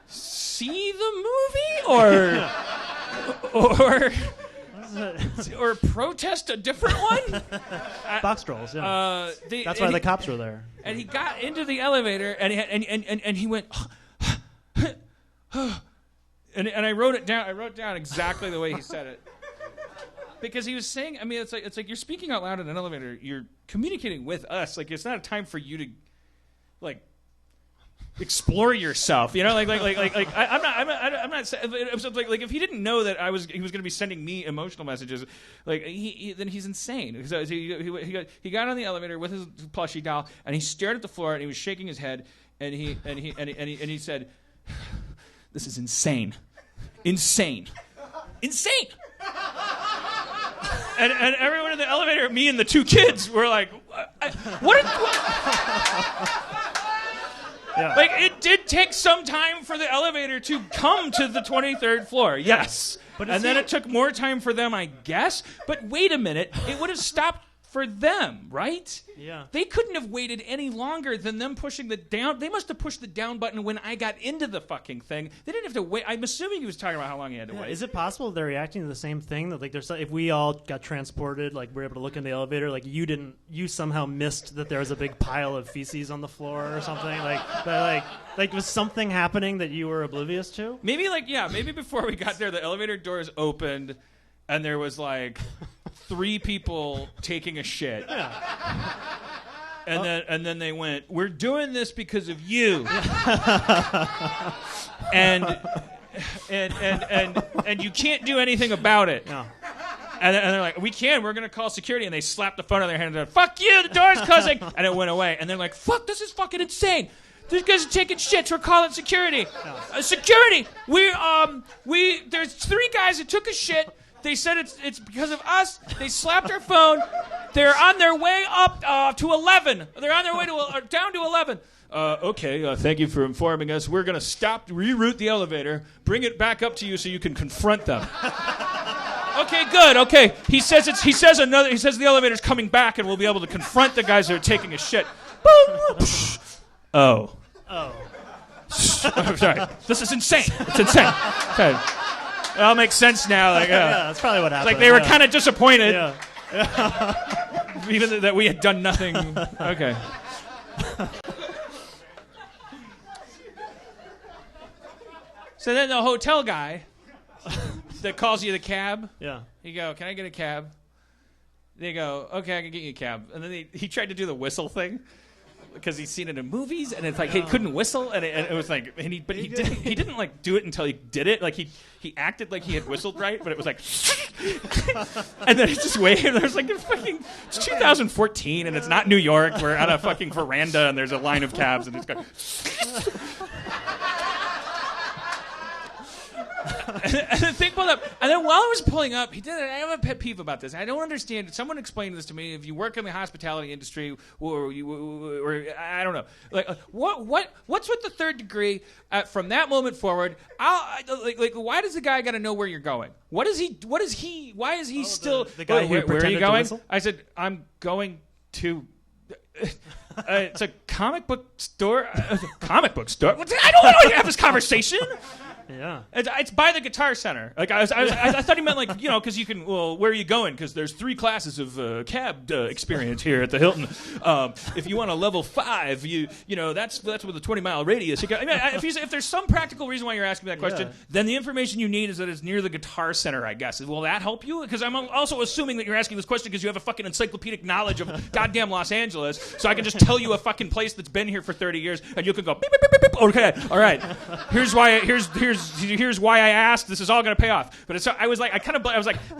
see the movie, or protest a different one. Box trolls. Yeah. That's why the cops were there. And he got into the elevator, and he went. And I wrote it down. I wrote down exactly the way he said it. Because he was saying, I mean, it's like you're speaking out loud in an elevator. You're communicating with us. Like, it's not a time for you to, like, explore yourself. You know, I'm not like if he didn't know that he was going to be sending me emotional messages, like then he's insane. So he got on the elevator with his plushie doll, and he stared at the floor, and he was shaking his head, and he said, "This is insane, insane, insane." And everyone in the elevator, me and the two kids, were like, "What?" Yeah. Like, it did take some time for the elevator to come to the 23rd floor, yes. And then it took more time for them, I guess. But wait a minute, it would have stopped for them, right? Yeah. They couldn't have waited any longer than them pushing the down. They must have pushed the down button when I got into the fucking thing. They didn't have to wait. I'm assuming he was talking about how long he had to wait. Is it possible they're reacting to the same thing? That like if we all got transported, like we're able to look in the elevator, like you somehow missed that there was a big pile of feces on the floor or something? Like was something happening that you were oblivious to? Maybe maybe before we got there, the elevator doors opened and there was like 3 people taking a shit. Yeah. And then they went, "We're doing this because of you." and you can't do anything about it. No. And they're like, "We're going to call security." And they slapped the phone on their hand and said, "Fuck you, the door's closing." And it went away. And they're like, "Fuck, this is fucking insane. These guys are taking shits. We're calling security." No. Security. There's 3 guys that took a shit. They said it's because of us. They slapped our phone. They're on their way up to 11. They're on their way down to 11. Okay, thank you for informing us. We're going to reroute the elevator, bring it back up to you so you can confront them. Okay, good. Okay, he says the elevator's coming back and we'll be able to confront the guys that are taking a shit. Oh. Sorry. This is insane. It's insane. Okay. It all makes sense now. Like, yeah, that's probably what happened. Like they were kind of disappointed, Yeah. even that we had done nothing. Okay. So then the hotel guy that calls you the cab. Yeah. You go, "Can I get a cab?" They go, "Okay, I can get you a cab." And then he tried to do the whistle thing. Because he's seen it in movies, and it's like he couldn't whistle, and it was like, he didn't like do it until he did it. Like he acted like he had whistled right, but it was like, and then it's just waved. There's like it's 2014, and it's not New York. We're on a fucking veranda, and there's a line of cabs, and it's going. And the thing pulled up, and then while I was pulling up, he did it. I have a pet peeve about this. I don't understand. Someone explained this to me. If you work in the hospitality industry, or I don't know, what's with the third degree? From that moment forward, why does the guy got to know where you're going? Why is he still? The guy who where are you going? To I said, "I'm going to." It's a comic book store. Comic book store. I don't want to have this conversation. Yeah, it's by the Guitar Center. Like I thought he meant like because you can. Well, where are you going? Because there's 3 classes of cab experience here at the Hilton. If you want a level 5, that's with a 20-mile radius. If there's some practical reason why you're asking that question, then the information you need is that it's near the Guitar Center. I guess will that help you? Because I'm also assuming that you're asking this question because you have a fucking encyclopedic knowledge of goddamn Los Angeles. So I can just tell you a fucking place that's been here for 30 years, and you can go beep beep beep beep. Okay, all right. Here's why I asked. This is all going to pay off. But I was like,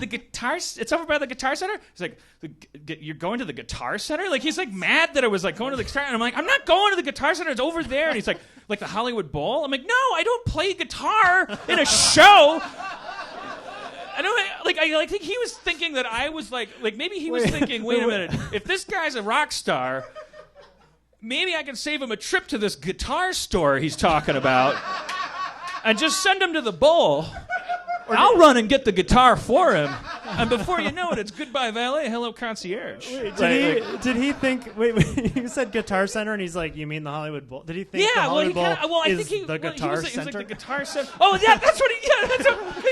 the guitar. It's over by the Guitar Center. He's like, you're going to the Guitar Center? Like he's like mad that I was like going to the Guitar. And I'm like, I'm not going to the Guitar Center. It's over there. And he's like the Hollywood Bowl. I'm like, no, I don't play guitar in a show. I think he was thinking that I was like maybe he was thinking, wait a minute, if this guy's a rock star. maybe I can save him a trip to this guitar store he's talking about and just send him to the bowl. I'll run and get the guitar for him. And before you know it, it's goodbye valet, hello concierge. Wait, did he think? Wait, you said Guitar Center, and he's like, "You mean the Hollywood Bowl?" Did he think the Hollywood Bowl is the Guitar Center? He was like the Guitar Center. Oh yeah, that's what he.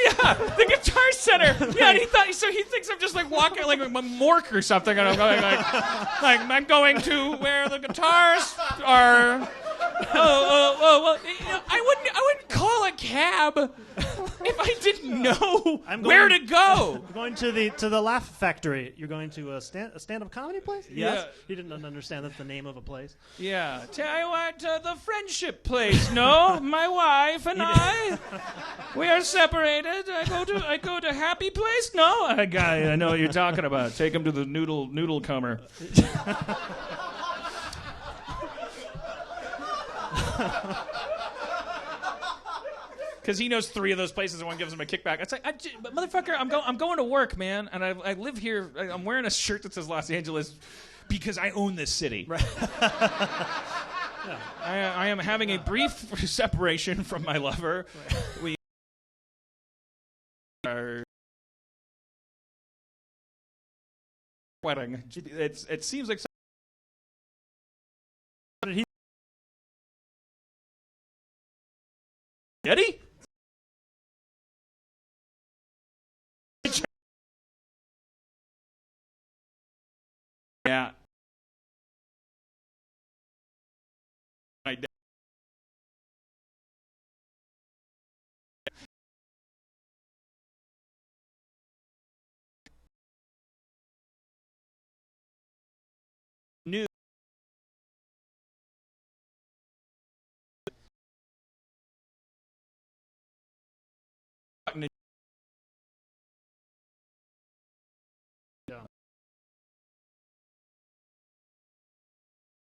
Yeah, the Guitar Center. Yeah, and he thought so. He thinks I'm just like walking like a mork or something, and I'm going like I'm going to where the guitars are. Well, I wouldn't call a cab if I didn't know where to go. I'm going to the Laugh Factory. You're going to a stand-up comedy place? Yes. Yeah. He didn't understand that's the name of a place. Yeah. I went to the Friendship Place. No, my wife and I, we are separated. I go to Happy Place. No, I know what you're talking about. Take him to the noodle comer. Because he knows 3 of those places and one gives him a kickback. It's like, but motherfucker, I'm going to work, man, and I live here. I'm wearing a shirt that says Los Angeles because I own this city. Right. Yeah. I am having a brief separation from my lover. Right. We are wedding. It seems like. Eddie? Yeah. New.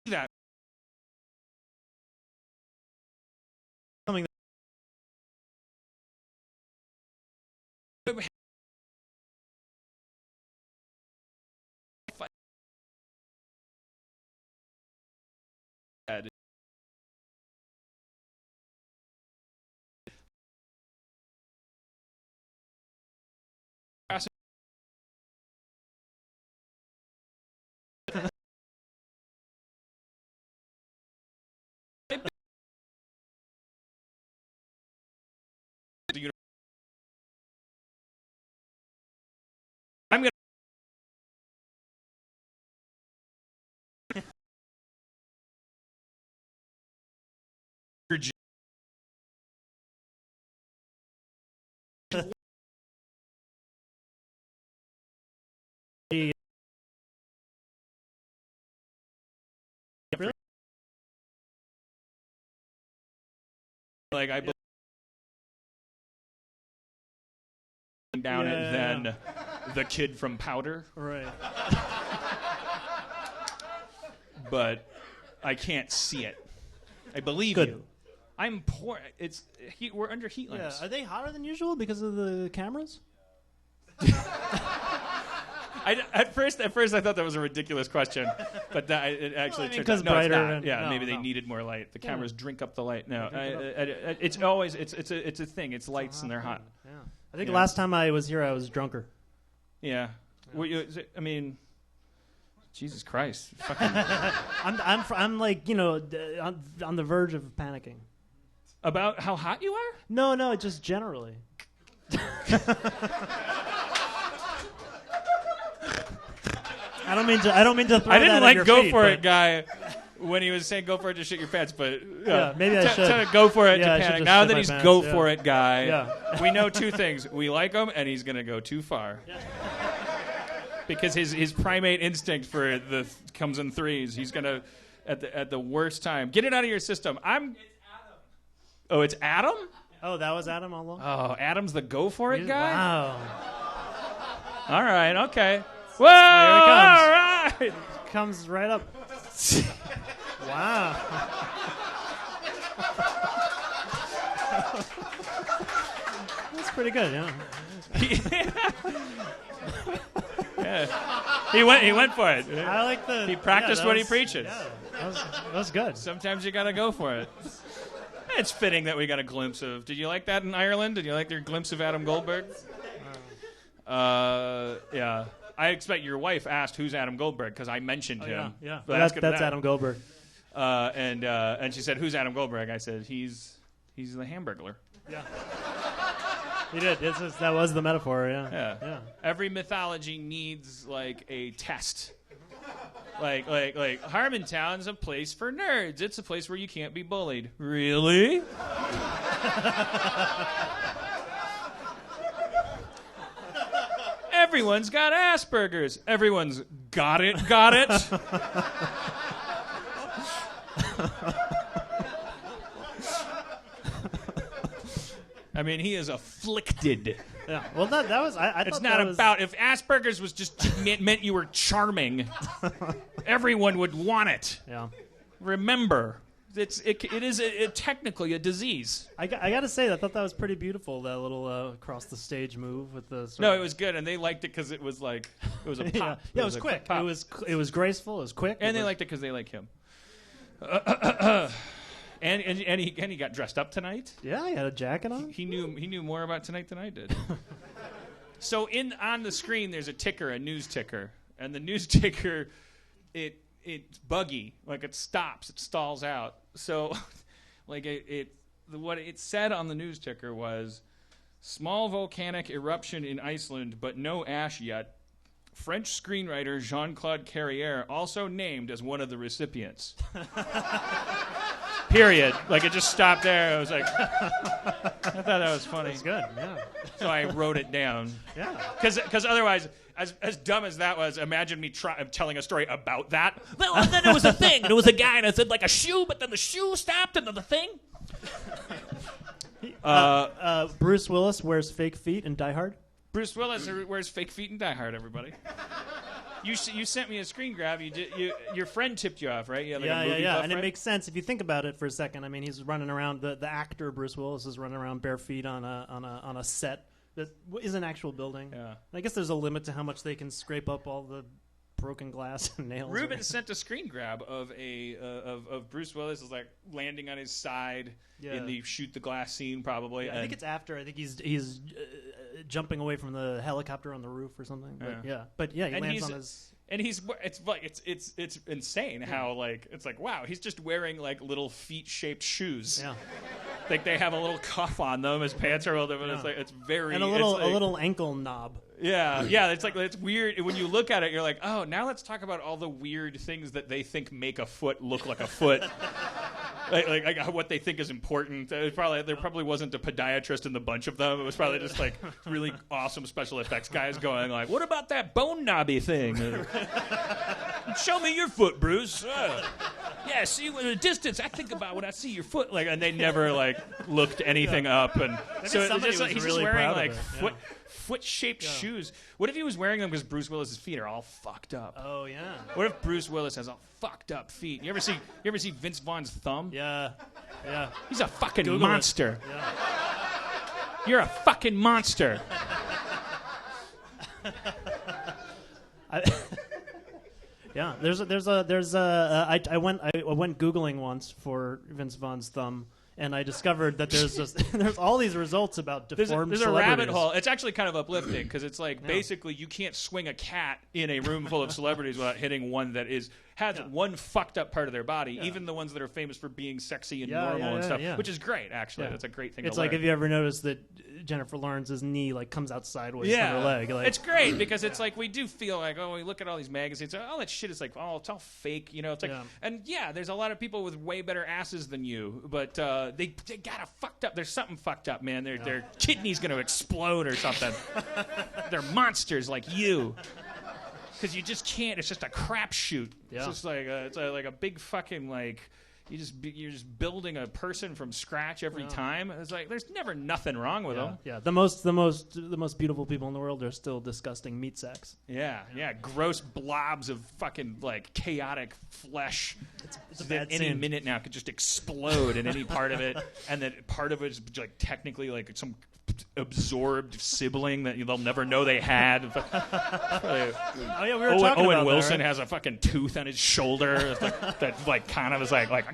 That Something that I'm gonna. Like I believe down it than the kid from Powder. right. But I can't see it. I believe Good. you. I'm poor. We're under heat Yeah. lamps. Are they hotter than usual because of the cameras? At first, I thought that was a ridiculous question, but it actually turned out, no, it's not. Yeah, maybe they needed more light. The cameras drink up the light. No, it's always it's a thing. It's lights and they're hot. Yeah. I think last time I was here, I was drunker. Yeah. I mean, Jesus Christ. Fucking. I'm like, on the verge of panicking. About how hot you are? No, just generally. I don't mean to throw I didn't that like at your go feet, for it guy when he was saying go for it to shit your pants, but maybe I should. To go for it Yeah, I to should panic. just Now shit that my he's pants, go for it guy, Yeah. we know 2 things. We like him and he's going to go too far. Yeah. Because his primate instinct for comes in 3s. He's going to at the worst time. Get it out of your system. It's Adam. Oh, it's Adam? Oh, that was Adam all along? Oh, Adam's the go for it guy? Wow. All right, okay. Whoa! Here he comes. All right. Comes right up. Wow. That's pretty good, yeah. Yeah. He went for it. I like the. He practiced what he preaches. Yeah, that was good. Sometimes you gotta go for it. It's fitting that we got a glimpse of. Did you like that in Ireland? Did you like their glimpse of Adam Goldberg? Yeah. I expect your wife asked who's Adam Goldberg because I mentioned him. Yeah. But That's Adam Goldberg. And she said, "Who's Adam Goldberg?" I said, "He's the Hamburglar." Yeah. He did. That was the metaphor. Yeah. Every mythology needs like a test. Like Harmontown's a place for nerds. It's a place where you can't be bullied. Really? Everyone's got Asperger's. Everyone's got it. I mean, he is afflicted. Yeah. Well, that was. It's not about if Asperger's was just meant you were charming. Everyone would want it. Yeah. Remember, it is technically a disease. I got to say, I thought that was pretty beautiful. That little across the stage move with the. No, it was good, and they liked it because it was a pop. Yeah, it was quick. It was graceful. It was quick. And they liked it because they like him. And he got dressed up tonight. Yeah, he had a jacket on. He knew more about tonight than I did. So on the screen there's a news ticker, and the news ticker it's buggy, like it stalls out. So like what it said on the news ticker was small volcanic eruption in Iceland, but no ash yet. French screenwriter Jean-Claude Carrière also named as one of the recipients. Period. Like, it just stopped there. I was like, I thought that was funny. It's good, yeah. So I wrote it down. Yeah. Because otherwise, as dumb as that was, imagine me telling a story about that. Well, and then there was a thing. There was a guy, and I said, like, a shoe, but then the shoe stopped, and then the thing. Bruce Willis wears fake feet in Die Hard. Bruce Willis wears fake feet in Die Hard, everybody. You sent me a screen grab. Your friend tipped you off, right? Yeah. And it makes sense if you think about it for a second. I mean, he's running around. The actor Bruce Willis is running around bare feet on a set that is an actual building. Yeah. And I guess there's a limit to how much they can scrape up all the broken glass and nails. Rubens sent a screen grab of of Bruce Willis is like landing on his side in the shoot the glass scene, probably. Yeah, I think it's after. I think he's jumping away from the helicopter on the roof or something. But he lands on his. And it's insane how it's like wow, he's just wearing like little feet shaped shoes. Yeah. Like they have a little cuff on them. His pants are rolled up, and it's very and a little ankle knob. Yeah. It's weird when you look at it. You're like, oh, now let's talk about all the weird things that they think make a foot look like a foot. like what they think is important. There probably wasn't a podiatrist in the bunch of them. It was probably just like really awesome special effects guys going like, what about that bone knobby thing? Show me your foot, Bruce. Yeah, see, at a distance, I think about when I see your foot. And they never looked anything up, and so he's really just wearing proud foot-shaped shoes. What if he was wearing them because Bruce Willis's feet are all fucked up? Oh yeah. What if Bruce Willis has all fucked up feet? You ever see Vince Vaughn's thumb? Yeah. He's a fucking Google monster. Yeah. You're a fucking monster. Yeah, I went Googling once for Vince Vaughn's thumb, and I discovered that there's all these results about deformed there's a celebrities. rabbit hole. It's actually kind of uplifting because it's like basically you can't swing a cat in a room full of celebrities without hitting one that has one fucked up part of their body, even the ones that are famous for being sexy and normal and stuff, which is great, actually. That's a great thing It's to like, learn. have you ever noticed that Jennifer Lawrence's knee comes out sideways from her leg? It's great because it's like we do feel like, we look at all these magazines, all that shit is like, it's all fake, It's like, and there's a lot of people with way better asses than you, but they got a fucked up. There's something fucked up, man. Their kidney's gonna explode or something. They're monsters like you. Because you just can't. It's just a crapshoot. Yeah. It's just like a big fucking you're just building a person from scratch every time. It's like there's never nothing wrong with them. Yeah. The most beautiful people in the world are still disgusting meat sacks. Yeah. Gross blobs of fucking chaotic flesh. It's a that bad any sin. minute now could just explode in any part of it, and that part of it is technically some absorbed sibling that they'll never know they had. Oh yeah, we were talking Owen about Wilson that, right? has a fucking tooth on his shoulder that like kind of is like are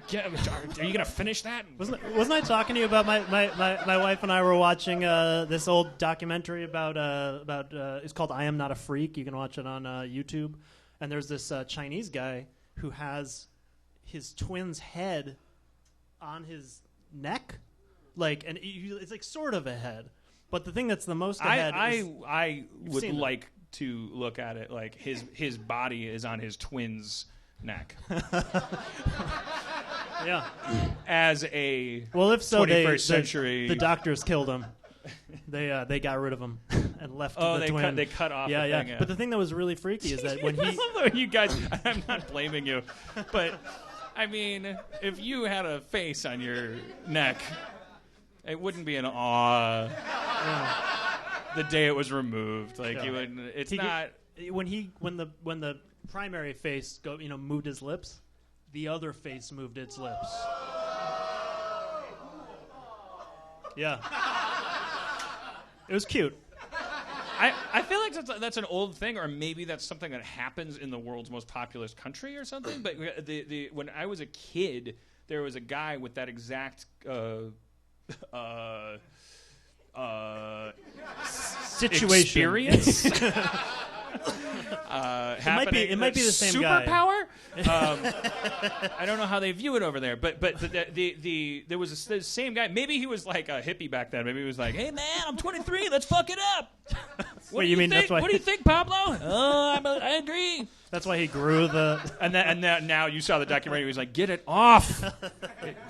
you gonna finish that? Wasn't I talking to you about my wife and I were watching this old documentary about it's called I Am Not a Freak. You can watch it on YouTube. And there's this Chinese guy who has his twin's head on his neck, like, and it's like sort of a head. But the thing that's the most ahead I would like to look at it like his body is on his twin's neck. Yeah. As a if so, 21st century, the doctors killed him. They got rid of him and left the twin. They cut off. Yeah, the yeah. thing, But the thing that was really freaky is that when he, you guys, I'm not blaming you, but I mean, if you had a face on your neck, it wouldn't be an awe. The day it was removed, like you wouldn't. It's not when the primary face moved his lips, the other face moved its lips. Yeah. It was cute. I feel like that's an old thing, or maybe that's something that happens in the world's most populous country or something. But when I was a kid, there was a guy with that exact situation. Experience. It might be the same guy. Superpower. I don't know how they view it over there, but there was the same guy. Maybe he was like a hippie back then. Maybe he was like, "Hey man, I'm 23. Let's fuck it up." What do you think? That's why? What do you think, Pablo? Oh, I agree. That's why he grew the. And now you saw the documentary. He was like, "Get it off!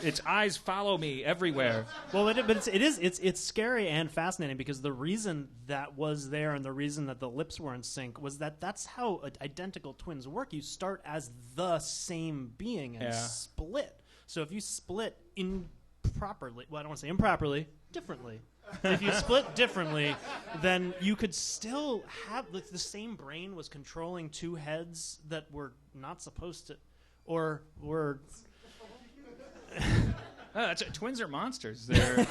Its eyes follow me everywhere." Well, it's scary and fascinating because the reason that was there and the reason that the lips were in sync was that's how identical twins work. You start as the same being and split. So if you split improperly, well, I don't want to say improperly, differently. If you split differently, then you could still have the same brain was controlling two heads that were not supposed to, or were. Twins are monsters. They're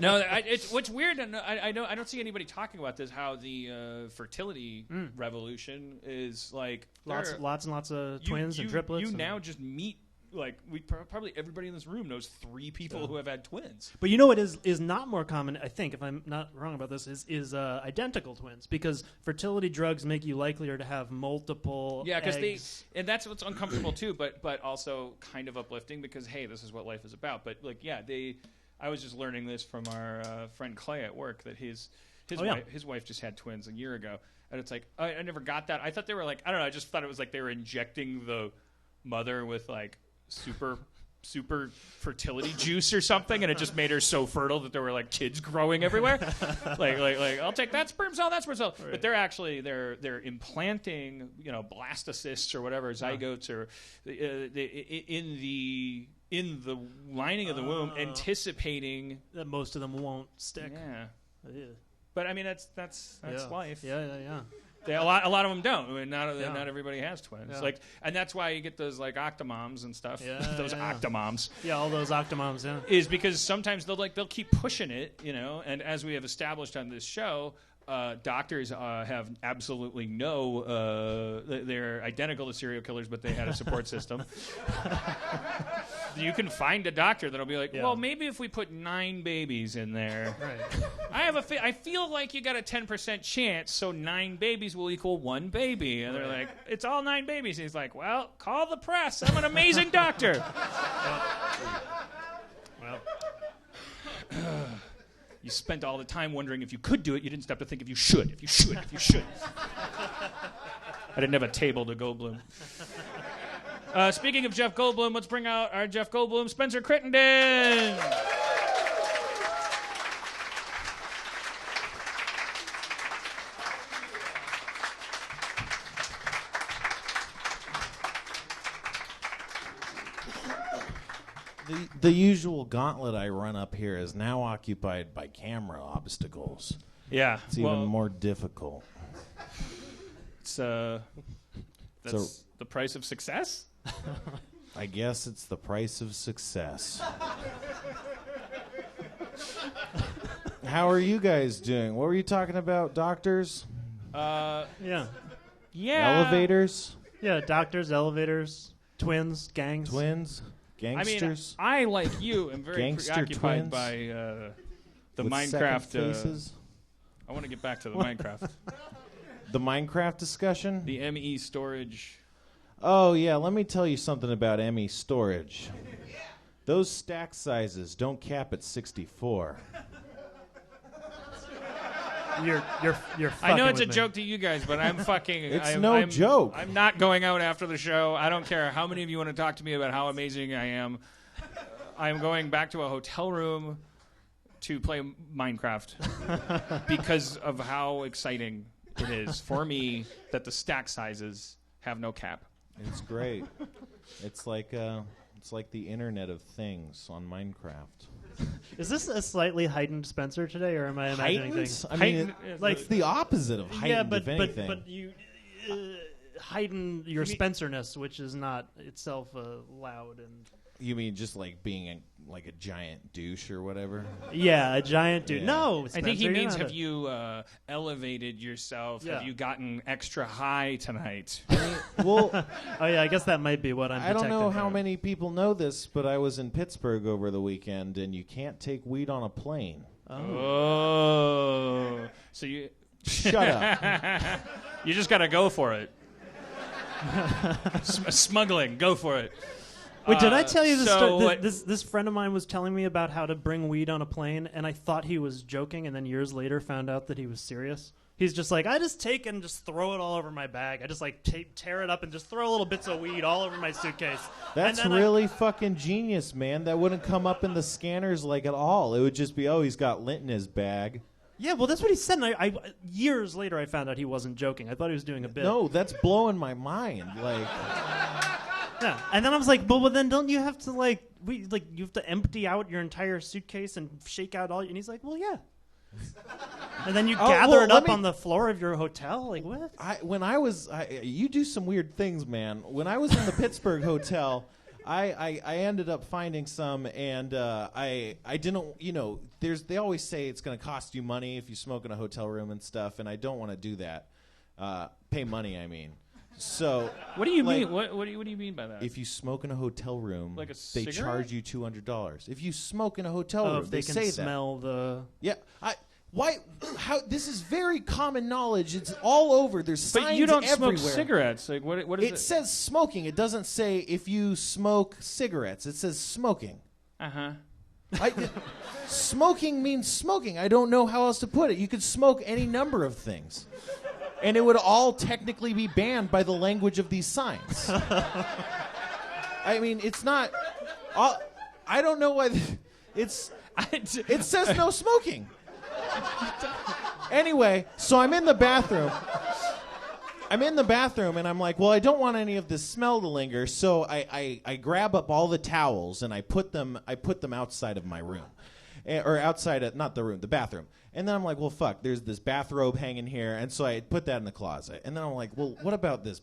no. What's weird, and I don't see anybody talking about this. How the fertility revolution is like lots and lots of twins and triplets. You now just meet. Like probably everybody in this room knows 3 people who have had twins. But you know what is not more common, I think, if I'm not wrong about this, is identical twins, because fertility drugs make you likelier to have multiple. Yeah, because and that's what's uncomfortable too, but also kind of uplifting because hey, this is what life is about. But like, yeah, I was just learning this from our friend Clay at work that his wife just had twins a year ago, and it's like I never got that. I thought they were like I don't know. I just thought it was like they were injecting the mother with like super fertility juice or something, and it just made her so fertile that there were like kids growing everywhere. like I'll take that sperm cell, right. But they're actually they're implanting blastocysts or whatever, zygotes or in the lining of the womb, anticipating that most of them won't stick. Yeah. But I mean that's life. Yeah. A lot of them don't. I mean, not everybody has twins. Yeah. Like, and that's why you get those like octomoms and stuff. Yeah, those octomoms. Yeah, all those octomoms. Yeah, is because sometimes they'll keep pushing it, And as we have established on this show, doctors have absolutely no. They're identical to serial killers, but they had a support system. You can find a doctor that'll be like, well, maybe if we put 9 babies in there, right. I feel like you got a 10% chance, so 9 babies will equal 1 baby. And they're like, it's all 9 babies. And he's like, well, call the press. I'm an amazing doctor. Well. You spent all the time wondering if you could do it. You didn't stop to think if you should. I didn't have a table to Goldblum. Speaking of Jeff Goldblum, let's bring out our Jeff Goldblum, Spencer Crittenden. The usual gauntlet I run up here is now occupied by camera obstacles. Yeah. It's even more difficult. It's that's the price of success? I guess it's the price of success. How are you guys doing? What were you talking about? Doctors? Yeah. Elevators? Yeah, doctors, elevators, twins, gangs. Twins? Gangsters? I mean, I, like you, am very Gangster preoccupied twins? by the With Minecraft. second faces? I want to get back to the Minecraft. The Minecraft discussion? The ME storage. Oh, yeah, let me tell you something about ME storage. Those stack sizes don't cap at 64. You're fucking I know it's a with me. joke to you guys, but I'm fucking. It's no joke. I'm not going out after the show. I don't care how many of you want to talk to me about how amazing I am. I'm going back to a hotel room to play Minecraft because of how exciting it is for me that the stack sizes have no cap. It's great. It's like the Internet of Things on Minecraft. Is this a slightly heightened Spencer today, or am I imagining things? I mean, Heightened, like it's the opposite of heightened. Yeah, but if anything. but you heighten your Spencerness, which is not itself loud and. You mean just like being like a giant douche or whatever? Yeah, a giant dude. Yeah. No, I think he Spencer, means you're have not you elevated yourself? Yeah. Have you gotten extra high tonight? Well, Oh yeah, I guess that might be what I'm. I don't know detecting how there. many people know this, but I was in Pittsburgh over the weekend, and you can't take weed on a plane. Oh, so you Shut up. you just got to go for it. Smuggling, go for it. Wait, did I tell you this? so what- This friend of mine was telling me about how to bring weed on a plane, and I thought he was joking, and then years later found out that he was serious. He's just like, I just take and just throw it all over my bag. I just like tear it up and just throw little bits of weed all over my suitcase. That's And then really fucking genius, man. That wouldn't come up in the scanners like at all. It would just be, oh, he's got lint in his bag. Yeah, well, that's what he said. And I years later, I found out he wasn't joking. I thought he was doing a bit. No, that's blowing my mind. Like, Yeah, and then I was like, well, then don't you have to you have to empty out your entire suitcase and shake out all? And he's like, well, yeah. And then you gather it up on the floor of your hotel? Like, what? You do some weird things, man. When I was in the Pittsburgh hotel, I ended up finding some, and I didn't, they always say it's going to cost you money if you smoke in a hotel room and stuff, and I don't want to do that. Pay money, I mean. So What do you mean? What do you mean by that? if you smoke in a hotel room, Like a they cigarette? charge you $200. If you smoke in a hotel room, If they can say smell the. that. Yeah, why? How? This is very common knowledge. It's all over. There's signs but you don't everywhere. smoke cigarettes. Like what is it? It says smoking. It doesn't say if you smoke cigarettes. It says smoking. Smoking means smoking. I don't know how else to put it. You could smoke any number of things. And it would all technically be banned by the language of these signs. I mean, it's not... I don't know why... It says no smoking. Anyway, so I'm in the bathroom. And I'm like, well, I don't want any of this smell to linger, so I grab up all the towels and I put them outside of my room. Or outside, not the room, the bathroom. And then I'm like, well, fuck, there's this bathrobe hanging here. And so I put that in the closet. And then I'm like, well, what about this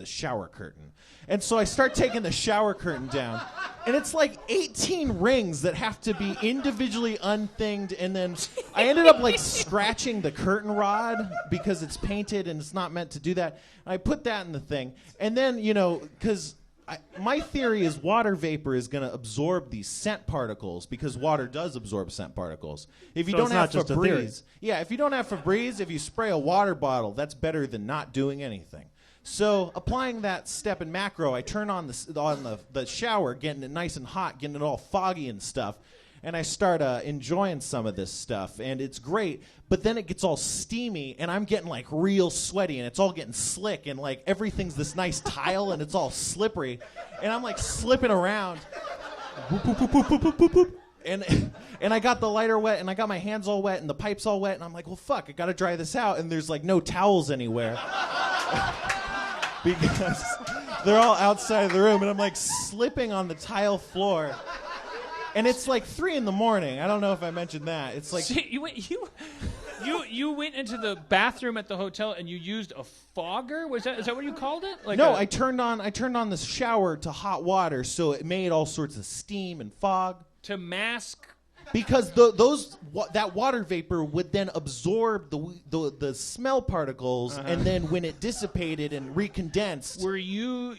shower curtain? And so I start taking the shower curtain down. And it's like 18 rings that have to be individually unthinged. And then I ended up like scratching the curtain rod because it's painted and it's not meant to do that. And I put that in the thing. And then, because... my theory is water vapor is going to absorb these scent particles because water does absorb scent particles. If you So don't it's have not just a theory. Febreze, if you don't have Febreze, if you spray a water bottle, that's better than not doing anything. So applying that step in macro, I turn on the shower, getting it nice and hot, getting it all foggy and stuff, and I start enjoying some of this stuff, and it's great. But then it gets all steamy, and I'm getting like real sweaty, and it's all getting slick, and like everything's this nice tile, and it's all slippery, and I'm like slipping around, and I got the lighter wet, and I got my hands all wet, and the pipes all wet, and I'm like, well, fuck, I got to dry this out, and there's like no towels anywhere because they're all outside of the room, and I'm like slipping on the tile floor. And it's like 3 a.m. I don't know if I mentioned that. It's like So you went into the bathroom at the hotel and you used a fogger? Is that what you called it? I turned on the shower to hot water, so it made all sorts of steam and fog. To mask because that water vapor would then absorb the smell particles, and then when it dissipated and recondensed. Were you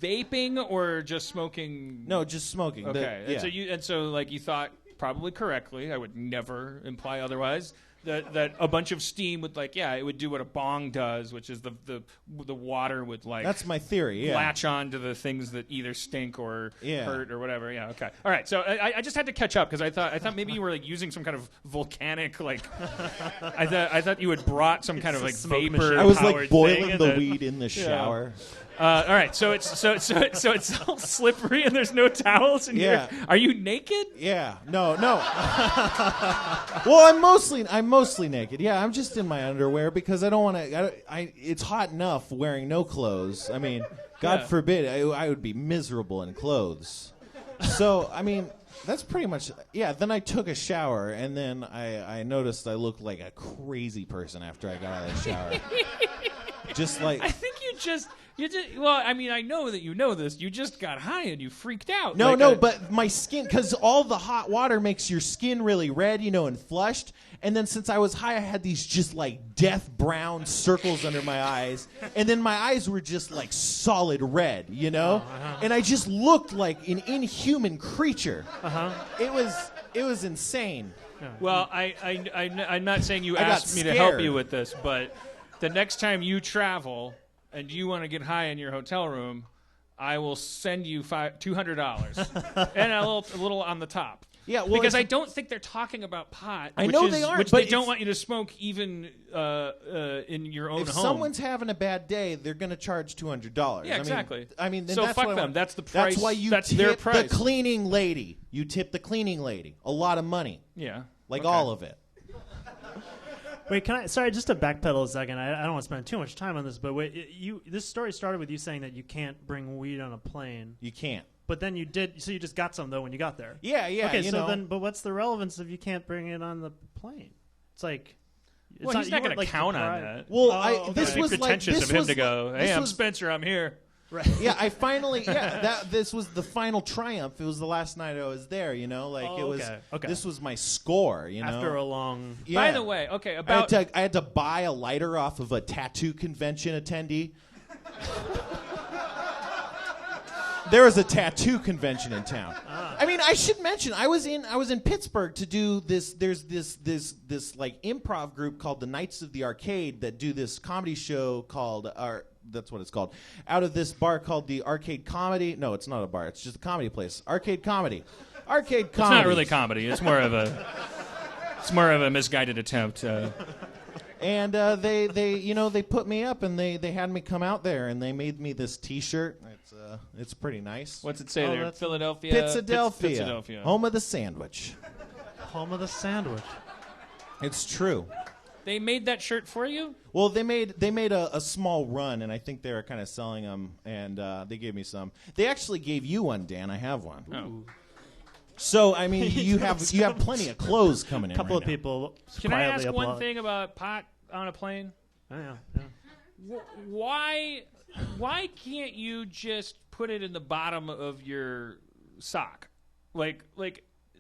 vaping or just smoking? No, just smoking. Okay, and so like you thought probably correctly. I would never imply otherwise. That a bunch of steam would it would do what a bong does, which is the water would That's my theory. Yeah. Latch on to the things that either stink or hurt or whatever. Yeah. Okay. All right. So I just had to catch up because I thought maybe you were using some kind of volcanic I thought you had brought some kind of vapor. I was boiling the weed in the shower. All right, so it's all slippery and there's no towels in here. Are you naked? Yeah, no. Well, I'm mostly naked. Yeah, I'm just in my underwear because I don't want to. It's hot enough wearing no clothes. I mean, God forbid, I would be miserable in clothes. So, I mean, that's pretty much. Yeah. Then I took a shower and then I noticed I looked like a crazy person after I got out of the shower. I think you just. Well, I mean, I know that you know this. You just got high and you freaked out. But my skin, because all the hot water makes your skin really red, and flushed. And then since I was high, I had these just death brown circles under my eyes. And then my eyes were just solid red, And I just looked like an inhuman creature. It was insane. Well, I'm not saying you asked me to help you with this, but the next time you travel and you want to get high in your hotel room, I will send you $200 and a little on the top. Yeah, well, because I don't think they're talking about pot. I know they aren't, which but they don't want you to smoke even in your own home. If someone's having a bad day, they're going to charge $200. Yeah, exactly. I mean, so that's fuck them. That's the price. That's why you that's tip their price. the cleaning lady. You tip the cleaning lady a lot of money. Yeah, all of it. Wait, sorry, just to backpedal a second. I don't want to spend too much time on this, but this story started with you saying that you can't bring weed on a plane. You can't. But then you did, so you just got some, though, when you got there. Yeah. Okay, but what's the relevance if you can't bring it on the plane? It's he's not going to count on that. Well, this was pretentious of him to go, hey, I'm Spencer, I'm here. Right. Yeah, I finally. Yeah, this was the final triumph. It was the last night I was there. It was. Okay. This was my score. After a long. Yeah. By the way, about I had to buy a lighter off of a tattoo convention attendee. There was a tattoo convention in town. I mean, I should mention I was in Pittsburgh to do this. There's this improv group called the Knights of the Arcade that do this comedy show called that's what it's called. Out of this bar called the Arcade Comedy. No, it's not a bar. It's just a comedy place. Arcade Comedy. It's not really comedy. It's more of a misguided attempt. And they put me up and they had me come out there and they made me this T-shirt. It's pretty nice. What's it say there? Philadelphia. Pitsadelphia. Home of the sandwich. Home of the sandwich. It's true. They made that shirt for you? Well, they made a small run, and I think they were kind of selling them, and they gave me some. They actually gave you one, Dan. I have one. Oh. So I mean, you have plenty of clothes coming in. A couple right of people. Can I ask one thing about pot on a plane? Oh, yeah. Why can't you just put it in the bottom of your sock? Like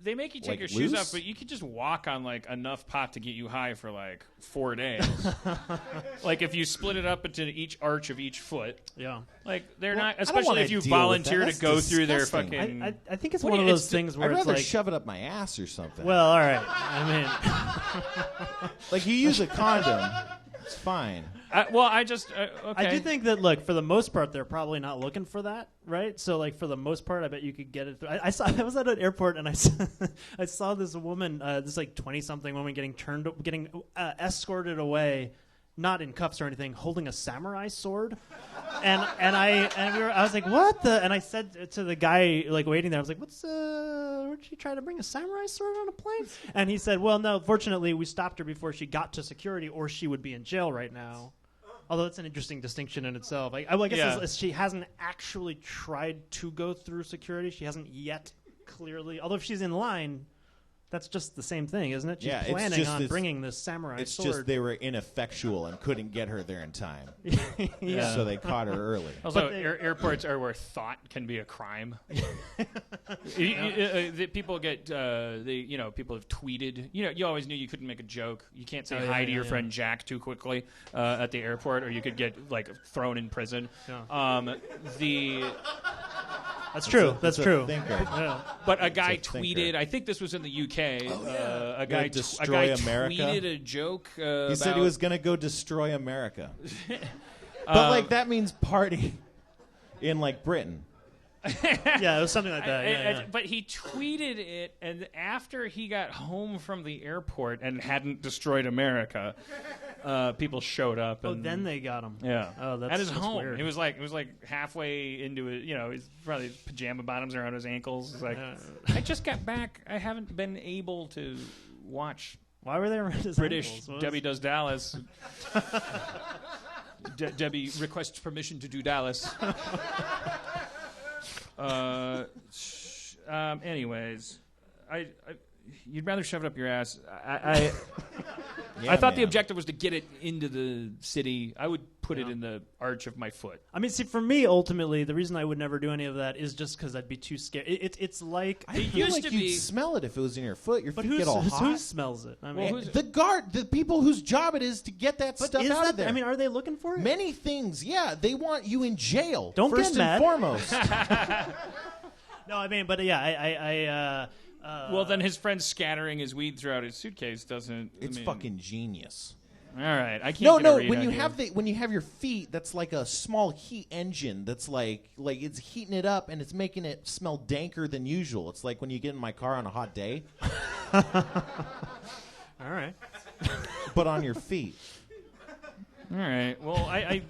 they make you take your shoes off, but you could just walk on enough pot to get you high for 4 days. If you split it up into each arch of each foot. Yeah. They're not, especially if you volunteer to go through their fucking. I think it's one of those things where I'd it's rather shove it up my ass or something. Well, all right. I mean, you use a condom, it's fine. Okay. I do think that, look, for the most part, they're probably not looking for that, right? So, for the most part, I bet you could get it through. I was at an airport, and I saw this woman, this 20-something woman getting escorted away, not in cuffs or anything, holding a samurai sword. I was like, what the? And I said to the guy waiting there, I was like, would she try to bring a samurai sword on a plane? And he said, well, no, fortunately, we stopped her before she got to security, or she would be in jail right now. Although it's an interesting distinction in itself. I guess she hasn't actually tried to go through security. She hasn't yet clearly. Although if she's in line, That's just the same thing, isn't it? She's Yeah, it's planning just on this- bringing this samurai It's sword. just they were ineffectual and couldn't get her there in time, Yeah. so they caught her early. Also, airports are where thought can be a crime. The people get, people have tweeted. You always knew you couldn't make a joke. You can't say hi to your friend Jack too quickly at the airport, or you could get thrown in prison. Yeah. That's true. That's true. Yeah. But a guy It's a thinker. tweeted. I think this was in the UK. A guy destroy America? tweeted a joke. He said he was going to go destroy America. But that means party in Britain. Yeah, it was something like that. But he tweeted it, and after he got home from the airport and hadn't destroyed America, people showed up. Oh, and then they got him. Yeah. Oh, that's at his that's home. weird. It was like halfway into it. He's probably pajama bottoms around his ankles. It's like, I just got back. I haven't been able to watch Why were they around his British ankles? What Debbie Does Dallas. Debbie requests permission to do Dallas. Anyways, you'd rather shove it up your ass. I thought the objective was to get it into the city. I would put it in the arch of my foot. I mean, see, for me, ultimately, the reason I would never do any of that is just because I'd be too scared. It's like I feel like you'd smell it if it was in your foot. Your feet get all hot. Who smells it? I mean, the people whose job it is to get that stuff out of there. I mean, are they looking for it? Many things, yeah. They want you in jail. Don't first get mad. and foremost. No, I mean, but yeah, well, then his friend scattering his weed throughout his suitcase doesn't. It's fucking genius. All right, I can't. No. When you have your feet, that's like a small heat engine. That's like it's heating it up and it's making it smell danker than usual. It's like when you get in my car on a hot day. All right. But on your feet. All right. Well, I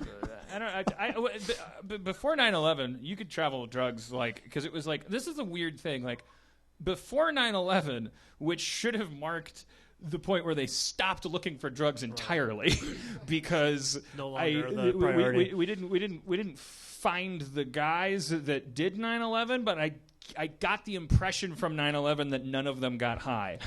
before 9/11, you could travel with drugs because it was this is a weird thing before 9/11, which should have marked the point where they stopped looking for drugs entirely because no longer the priority. we didn't find the guys that did 9/11, but I got the impression from 9/11 that none of them got high.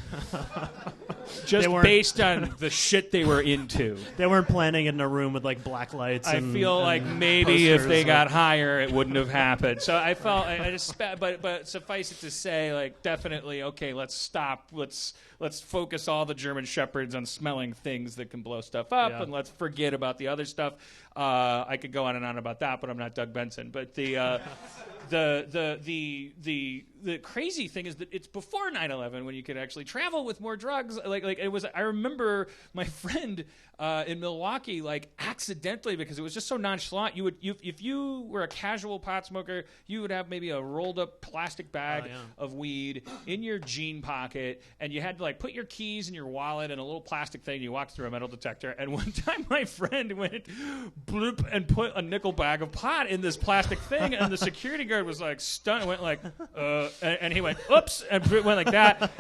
Just based on the shit they were into. They weren't planning it in a room with black lights. I feel like maybe if they got higher, it wouldn't have happened. So I felt, but suffice it to say, definitely, okay, let's stop. Let's focus all the German shepherds on smelling things that can blow stuff up, and let's forget about the other stuff. I could go on and on about that, but I'm not Doug Benson. But the crazy thing is that it's before 9/11 when you could actually travel with more drugs. It was. I remember my friend in Milwaukee, accidentally, because it was just so nonchalant. If you were a casual pot smoker, you would have maybe a rolled up plastic bag of weed in your jean pocket, and you had to put your keys in your wallet in a little plastic thing. You walked through a metal detector, and one time my friend went bloop and put a nickel bag of pot in this plastic thing, and the security guard was stunned, went and he went oops, and went like that,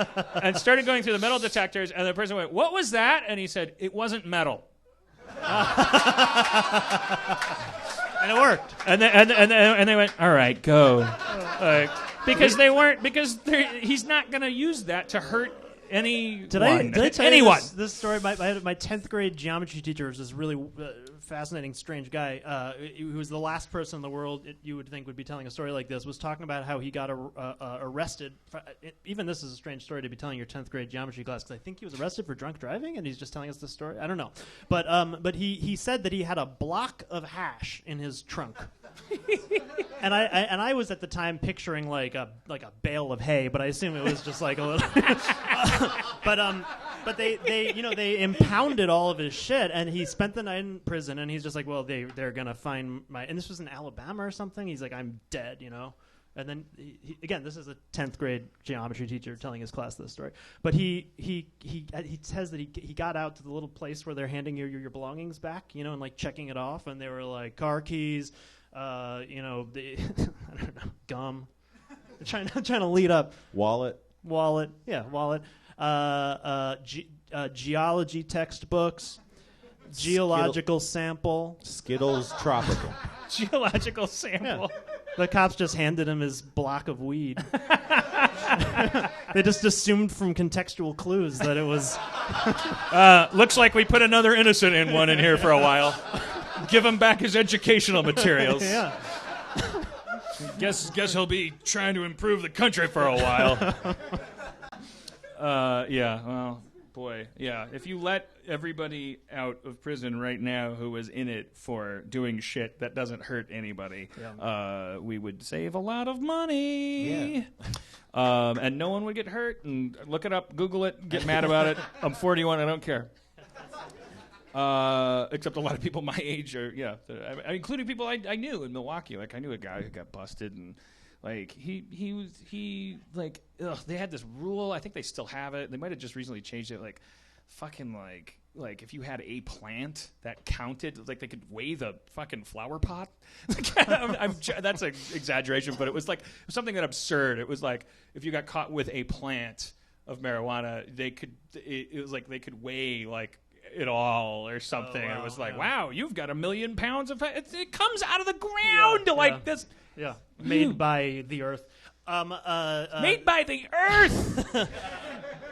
and started going through the metal detectors, and the person went, "What was that?" And he said, "It wasn't metal." And it worked. And they went, "All right, go," because he's not going to use that to hurt anyone. Did I tell anyone? You this story? My 10th grade geometry teacher was this really fascinating, strange guy who was the last person in the world you would think would be telling a story like this, was talking about how he got arrested. Even this is a strange story to be telling your 10th grade geometry class, because I think he was arrested for drunk driving, and he's just telling us this story. I don't know. But he said that he had a block of hash in his trunk. And I was at the time picturing like a bale of hay, but I assume it was just a little. But they impounded all of his shit, and he spent the night in prison. And he's just well, they're gonna find my. And this was in Alabama or something. He's I'm dead, And then again, this is a 10th grade geometry teacher telling his class this story. But he says that he got out to the little place where they're handing your belongings back, and checking it off, and they were car keys. I don't know, gum. trying to lead up. Wallet. Yeah, wallet. Geology textbooks. Geological sample. Skittles tropical. Geological sample. Yeah. The cops just handed him his block of weed. They just assumed from contextual clues that it was. Looks like we put another innocent in here for a while. Give him back his educational materials. Yeah. Guess he'll be trying to improve the country for a while. Yeah, well, boy, yeah. If you let everybody out of prison right now who was in it for doing shit that doesn't hurt anybody, we would save a lot of money. Yeah. And no one would get hurt. And look it up, Google it, get mad about it. I'm 41, I don't care. Except a lot of people my age are, including people I knew in Milwaukee. Like, I knew a guy who got busted, and like he they had this rule. I think they still have it. They might have just recently changed it. Like, fucking like if you had a plant that counted, like they could weigh the fucking flower pot. That's an exaggeration, but it was something that absurd. It was like if you got caught with a plant of marijuana, they could weigh like it all or something. Oh, wow, it was like, wow, you've got 1 million pounds of it comes out of the ground this. Yeah, made by the earth. Made by the earth.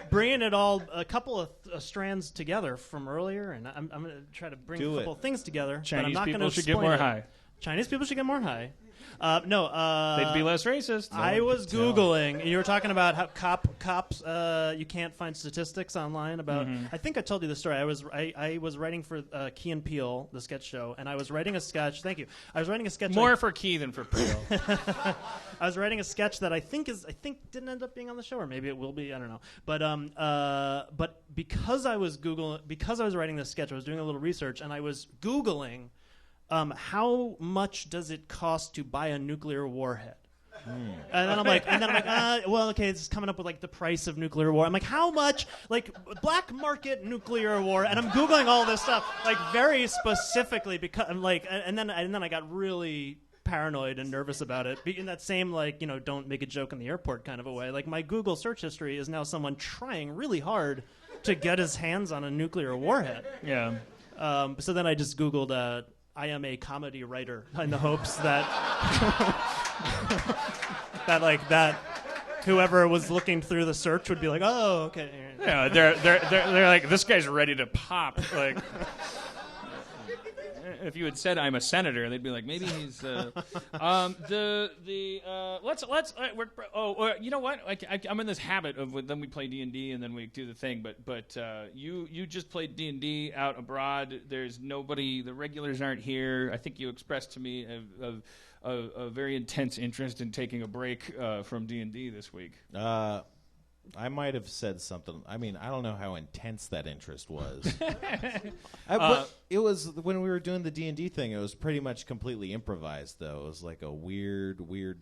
Bringing it all, a couple of strands together from earlier, and I'm going to try to bring a couple of things together. Chinese but I'm not people should get more high. Chinese people should get more high. They'd be less racist. I was Googling, and you were talking about how cops, you can't find statistics online about. Mm-hmm. I think I told you the story. I was writing for Key and Peele, the sketch show, and I was writing a sketch. Thank you. I was writing a sketch. More for Key than for Peele. I was writing a sketch that I think didn't end up being on the show, or maybe it will be. I don't know. But because I was writing this sketch, I was doing a little research, and I was Googling. How much does it cost to buy a nuclear warhead? And then I'm like, well, okay, it's coming up with like the price of nuclear war. I'm like, how much? Like black market nuclear war, and I'm Googling all this stuff like very specifically because I'm like, and then I got really paranoid and nervous about it in that same don't make a joke in the airport kind of a way. Like my Google search history is now someone trying really hard to get his hands on a nuclear warhead. Yeah. So then I just Googled. I am a comedy writer in the hopes that that whoever was looking through the search would be like, oh, okay. Yeah, they're like, this guy's ready to pop. Like, if you had said I'm a senator, they'd be like, maybe he's you know what? I'm in this habit of then we play D&D and then we do the thing. But you just played D&D out abroad. There's nobody. The regulars aren't here. I think you expressed to me a very intense interest in taking a break from D&D this week. I might have said something. I mean, I don't know how intense that interest was. But it was when we were doing the D&D thing. It was pretty much completely improvised, though. It was like a weird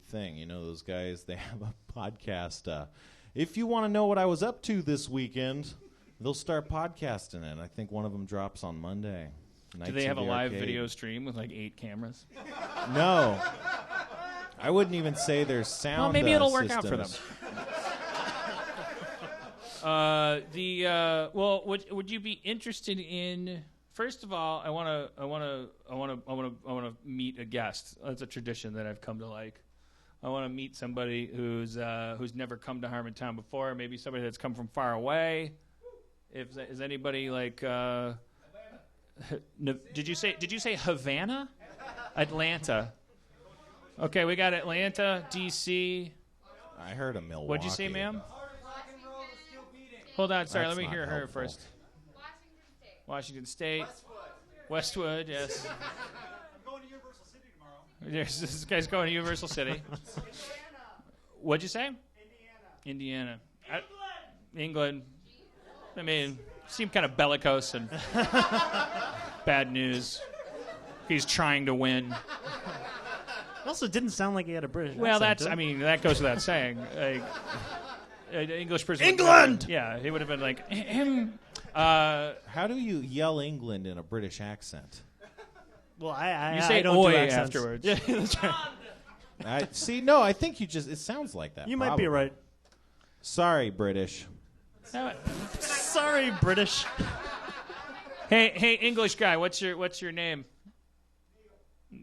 thing. You know, those guys, they have a podcast. If you want to know what I was up to this weekend, they'll start podcasting it. I think one of them drops on Monday. Do they have a live video stream with like 8 cameras? No. I wouldn't even say there's sound. Well, maybe it'll work out for them. Would you be interested in? First of all, I want to meet a guest. That's a tradition that I've come to like. I want to meet somebody who's never come to Harmontown before. Maybe somebody that's come from far away. Is anybody like? Did you say Havana? Atlanta. Okay, we got Atlanta, D.C. I heard a Milwaukee. What'd you say, ma'am? Hold on, sorry. Let me hear her first. Washington State. Westwood, yes. I'm going to Universal City tomorrow. This guy's going to Universal City. What'd you say? Indiana. England. I mean, seemed kind of bellicose and bad news. He's trying to win. It also didn't sound like he had a British well, accent. That goes without saying. Like, an English person. England! Yeah, he would have been like, him. How do you yell England in a British accent? Well, you say don't oi do accents. afterwards. Yeah, that's right. I think it sounds like that. You might be right. Sorry, British. Sorry, British. Hey, English guy, what's your name?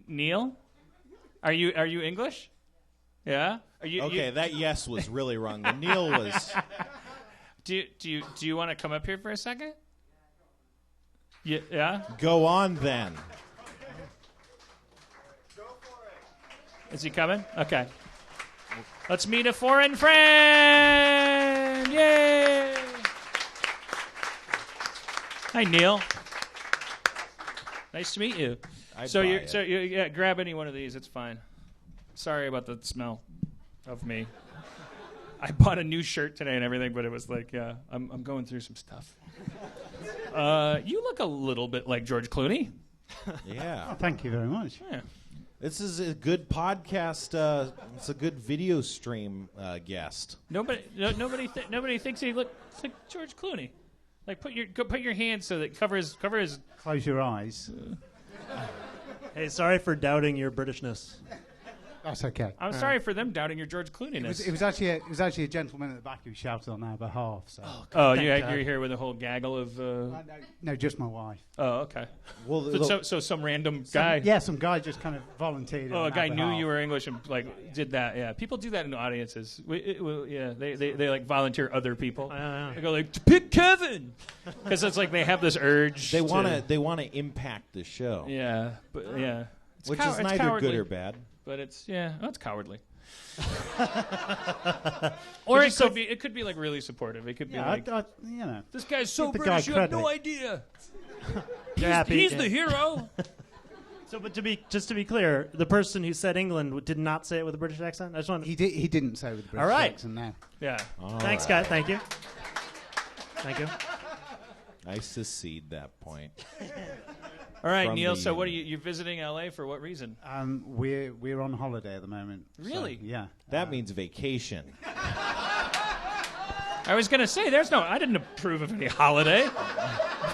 Neil? Are you English? Yeah. Okay, that yes was really wrong. The Neil was. Do you want to come up here for a second? Yeah. Go on then. Is he coming? Okay. Let's meet a foreign friend. Yay! Hi, Neil. Nice to meet you. Grab any one of these. It's fine. Sorry about the smell of me. I bought a new shirt today and everything, but it was like, I'm going through some stuff. You look a little bit like George Clooney. Yeah. Oh, thank you very much. Yeah. This is a good podcast. It's a good video stream guest. Nobody thinks he looks like George Clooney. Like put your hand so that covers. Close your eyes. Hey, sorry for doubting your Britishness. That's okay. I'm sorry for them doubting your George Clooney-ness. It was actually a gentleman at the back who shouted on our behalf. So. You're here with a whole gaggle of. No, just my wife. Oh, okay. Well, so some random guy. Some guy just kind of volunteered. Oh, a guy knew you were English and did that. Yeah, people do that in audiences. They like volunteer other people. They go like pick Kevin because it's like they have this urge. They want to impact the show. Yeah, but yeah, which is neither cowardly. Good or bad. But it's cowardly. Or it could be like really supportive. It could be like this guy's so British you have no idea. He's the hero. So, but to be clear, the person who said England did not say it with a British accent. I just want he didn't say it with a British accent. Now. Yeah. Thanks, guys. Thank you. Nice to cede that point. All right, Neil. So, what are you're visiting LA for? What reason? We're on holiday at the moment. Really? So, yeah. That means vacation. I was gonna say, I didn't approve of any holiday.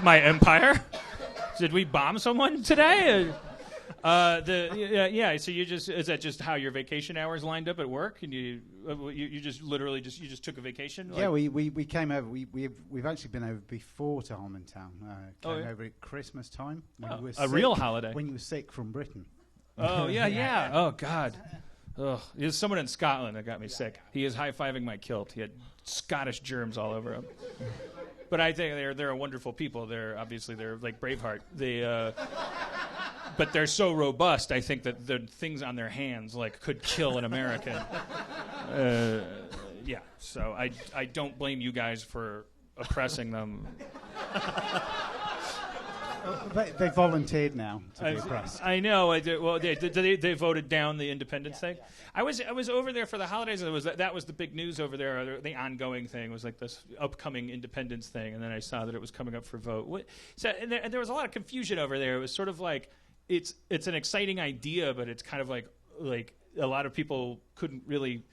My empire. Did we bomb someone today? So is that just how your vacation hours lined up at work, and you just literally took a vacation? Yeah, we came over. We've actually been over before to Harmontown. Over at Christmas time. Real holiday. When you were sick from Britain. Oh yeah. Oh God. Ugh. There's someone in Scotland that got me sick. He is high-fiving my kilt. He had Scottish germs all over him. But I think they're wonderful people. They're like Braveheart. But they're so robust. I think that the things on their hands could kill an American. Yeah. So I don't blame you guys for oppressing them. They volunteered now to be oppressed. I know. They voted down the independence thing. I was over there for the holidays, and that was the big news over there. The ongoing thing was like this upcoming independence thing, and then I saw that it was coming up for vote. And there was a lot of confusion over there. It was sort of like it's an exciting idea, but it's kind of like a lot of people couldn't really.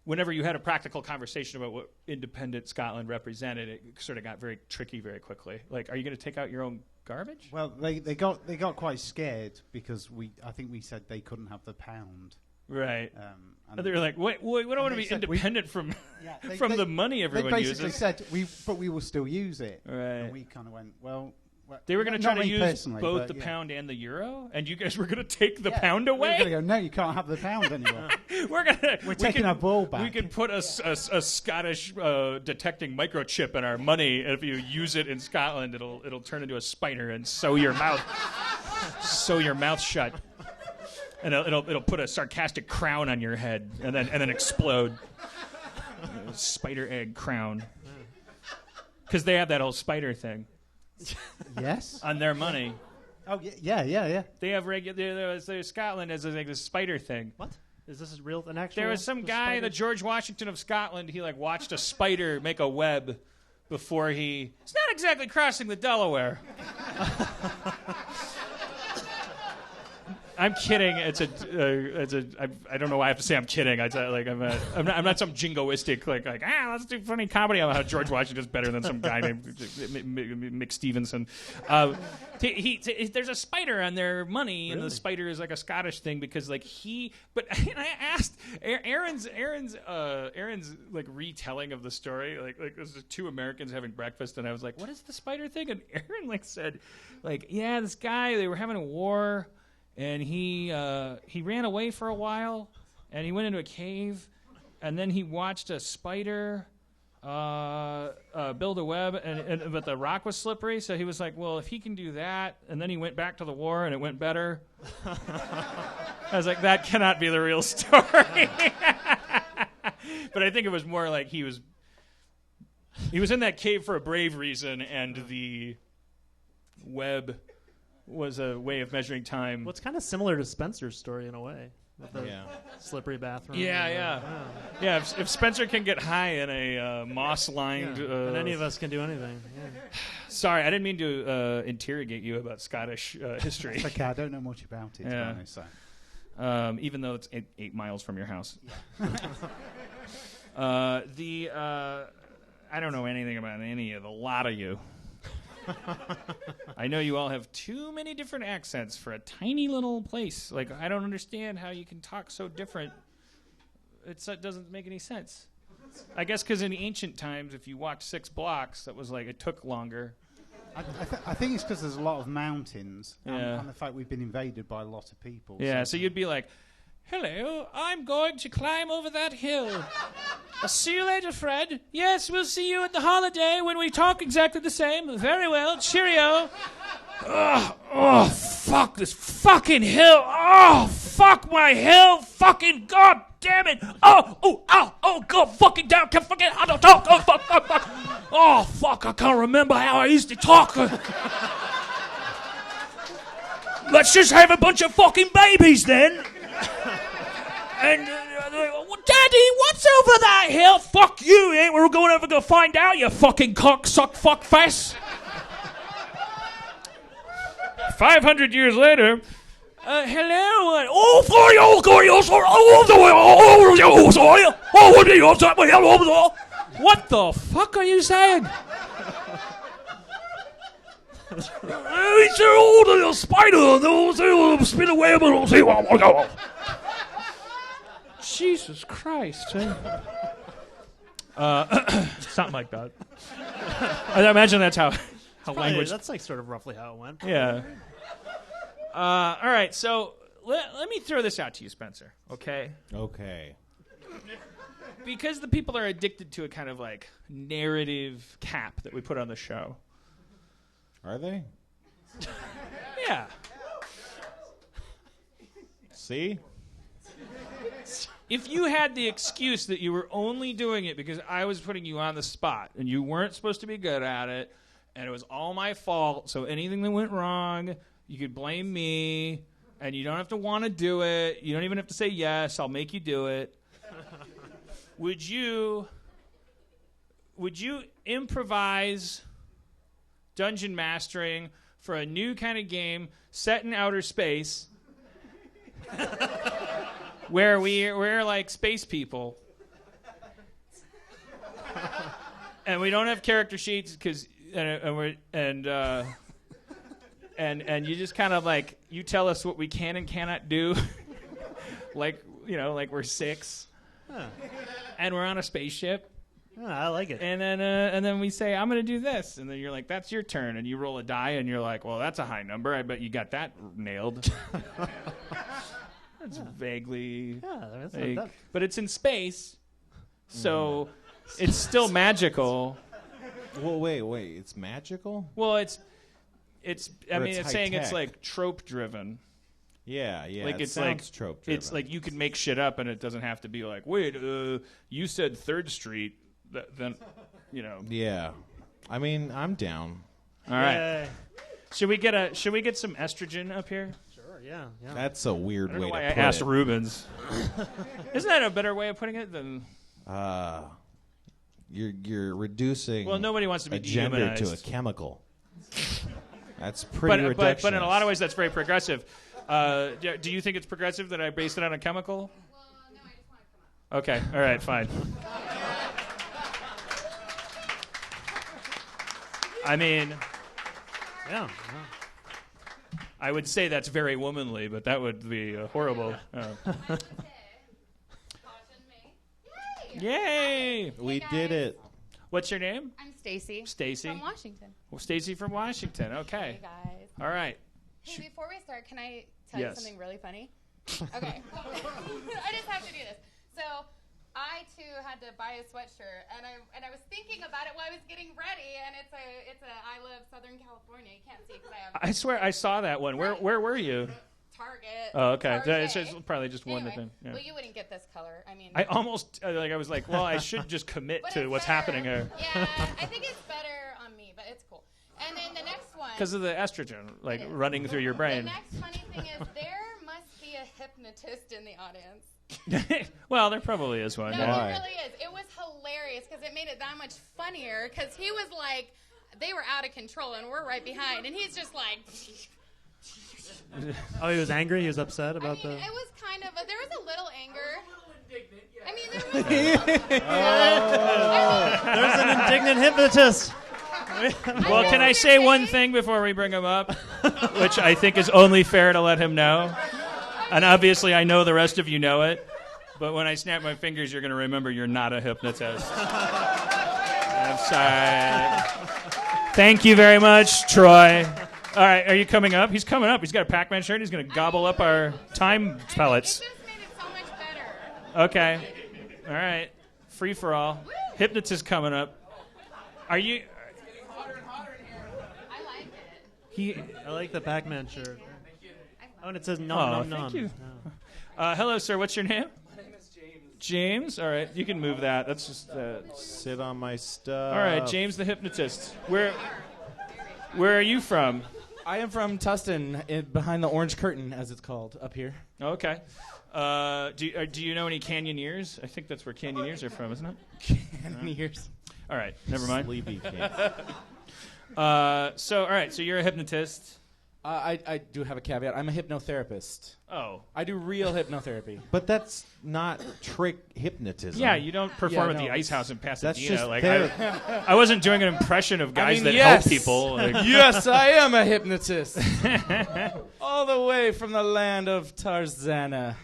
Whenever you had a practical conversation about what independent Scotland represented, it sort of got very tricky very quickly. Like, are you going to take out your own garbage? Well, they got quite scared because I think we said they couldn't have the pound. Right. And they were like, wait, we don't want to be independent from the money everyone uses. They basically said, but we will still use it. Right. And we kind of went, well... They were going to try to use both the pound and the euro, and you guys were going to take the pound away? We're going to go, no, you can't have the pound anymore. We're taking our ball back. We can put a Scottish detecting microchip in our money, and if you use it in Scotland, it'll turn into a spider and sew your mouth shut. And it'll put a sarcastic crown on your head and then explode. Spider egg crown. Because they have that old spider thing. Yes. On their money. Oh yeah. They have Scotland has like this spider thing. What? Is this real? An actual? There was some guy, the George Washington of Scotland. He watched a spider make a web before he. It's not exactly crossing the Delaware. I'm kidding. I don't know why I have to say I'm kidding. I'm not some jingoistic let's do funny comedy about how George Washington's better than some guy named Mick Stevenson. There's a spider on their money, and the spider is like a Scottish thing because But I asked Aaron's retelling of the story. There's two Americans having breakfast, and I was like, "What is the spider thing?" And Aaron said, "Yeah, this guy they were having a war." And he ran away for a while, and he went into a cave, and then he watched a spider build a web, but the rock was slippery, so he was like, well, if he can do that, and then he went back to the war, and it went better. I was like, that cannot be the real story. But I think it was more like he was in that cave for a brave reason, and the web was a way of measuring time. Well, it's kind of similar to Spencer's story in a way. With the slippery bathroom. Yeah. If Spencer can get high in a moss-lined... and any of us can do anything. Yeah. Sorry, I didn't mean to interrogate you about Scottish history. It's okay, I don't know much about it, to be honest. So. Even though it's 8 miles from your house. I don't know anything about any of the lot of you. I know you all have too many different accents for a tiny little place. Like, I don't understand how you can talk so different. It doesn't make any sense. I guess because in ancient times, if you walked 6 blocks, that was like, it took longer. I think it's because there's a lot of mountains and the fact we've been invaded by a lot of people. Yeah, so you'd be like, hello, I'm going to climb over that hill. I'll see you later, Fred. Yes, we'll see you at the holiday when we talk exactly the same. Very well, cheerio. Oh, fuck this fucking hill. Oh, fuck my hill. Fucking god damn it. Oh, go fucking down. Fucking, I don't talk. Oh, fuck. Oh, fuck, I can't remember how I used to talk. Let's just have a bunch of fucking babies then. And, Daddy, what's over that hill? Fuck you, ain't we're going over to find out, you fucking cocksuck fuckface. 500 years later, hello, what the fuck are you saying? It's an old spider, they'll spin a web and see what I go. Jesus Christ. Something like that. I imagine that's how language... That's like sort of roughly how it went. Yeah. All right, so let me throw this out to you, Spencer, okay? Okay. Because the people are addicted to a kind of like narrative cap that we put on the show. Are they? Yeah. See? If you had the excuse that you were only doing it because I was putting you on the spot and you weren't supposed to be good at it and it was all my fault, so anything that went wrong, you could blame me and you don't have to want to do it. You don't even have to say yes. I'll make you do it. Would you improvise dungeon mastering for a new kind of game set in outer space where we're like space people and we don't have character sheets because and you just kind of like you tell us what we can and cannot do like we're 6 and we're on a spaceship. Oh, I like it. And then we say, I'm going to do this. And then you're like, that's your turn. And you roll a die, and you're like, well, that's a high number. I bet you got that nailed. That's vaguely... Yeah, that's like, not that. but it's in space, so it's still magical. Well, wait. It's magical? Well, it's saying it's high-tech. like trope-driven. Yeah. Like it sounds trope-driven. It's like you can make shit up, and it doesn't have to be like, wait, you said 3rd Street. Then, Yeah. I mean, I'm down. All right. Yay. Should we get some estrogen up here? Sure, yeah. That's a weird I don't way know why to I put asked it. Rubens. Isn't that a better way of putting it than? You're reducing. Well, nobody wants to be a gender dehumanized. to a chemical. That's pretty reductionist. But in a lot of ways, that's very progressive. Do you think it's progressive that I based it on a chemical? Well, no, I just want to come up. Okay. All right. Fine. I mean, Yeah. I would say that's very womanly, but that would be horrible. Caution me. Yay! Yay! We Hey, did guys. it. What's your name? I'm Stacy. Stacy? From Washington. Well, Stacy from Washington. Okay. Hey, guys. All right. Hey, before we start, can I tell Yes. you something really funny? Okay. I just have to do this. So I too had to buy a sweatshirt, and I was thinking about it while I was getting ready, and it's a I love Southern California. You can't see because I have. I swear I saw that one. Where were you? Target. Oh, okay. Target. It's just, probably just one Anyway, thing. Yeah. well, you wouldn't get this color. I mean, I almost I was like, well, I should just commit but to it's what's better. happening here Yeah, I think it's better on me, but it's cool. And then the next one. because of the estrogen like It is. running through your The brain. next funny thing is there must be a hypnotist in the audience. Well, there probably is one. No, Yeah. Why? it really is. It was hilarious because it made it that much funnier because he was like, they were out of control and we're right behind. And he's just like, Oh, he was angry. He was upset I about mean, the. it was kind of, there was a little anger. I mean, there was. There's an indignant hypnotist. Well, can I say one thing before we bring him up, which I think is only fair to let him know? And obviously, I know the rest of you know it, but when I snap my fingers, you're going to remember you're not a hypnotist. I'm sorry. Thank you very much, Troy. All right, are you coming up? He's coming up. He's got a Pac-Man shirt. He's going to gobble up our time pellets. It just made it so much better. Okay. All right. Free for all. Hypnotist coming up. Are you? I like it. I like the Pac-Man shirt. Oh, and it says Oh, nom nom thank nom. you. Hello, sir. What's your name? My name is James. James? All right. You can move that. That's just... Sit on my stuff. All right, James the hypnotist. Where are you from? I am from Tustin, behind the orange curtain, as it's called, up here. Okay. Do you know any canyoneers? I think that's where canyoneers are from, isn't it? Canyoneers. All right. Never mind. Sleepy king. All right. So you're a hypnotist. I do have a caveat. I'm a hypnotherapist. Oh. I do real hypnotherapy. But that's not trick hypnotism. Yeah, you don't perform Yeah, at the no, Ice House in Pasadena. That's just like therapy. I wasn't doing an impression of guys that yes. help people. Like, Yes, I am a hypnotist. All the way from the land of Tarzana.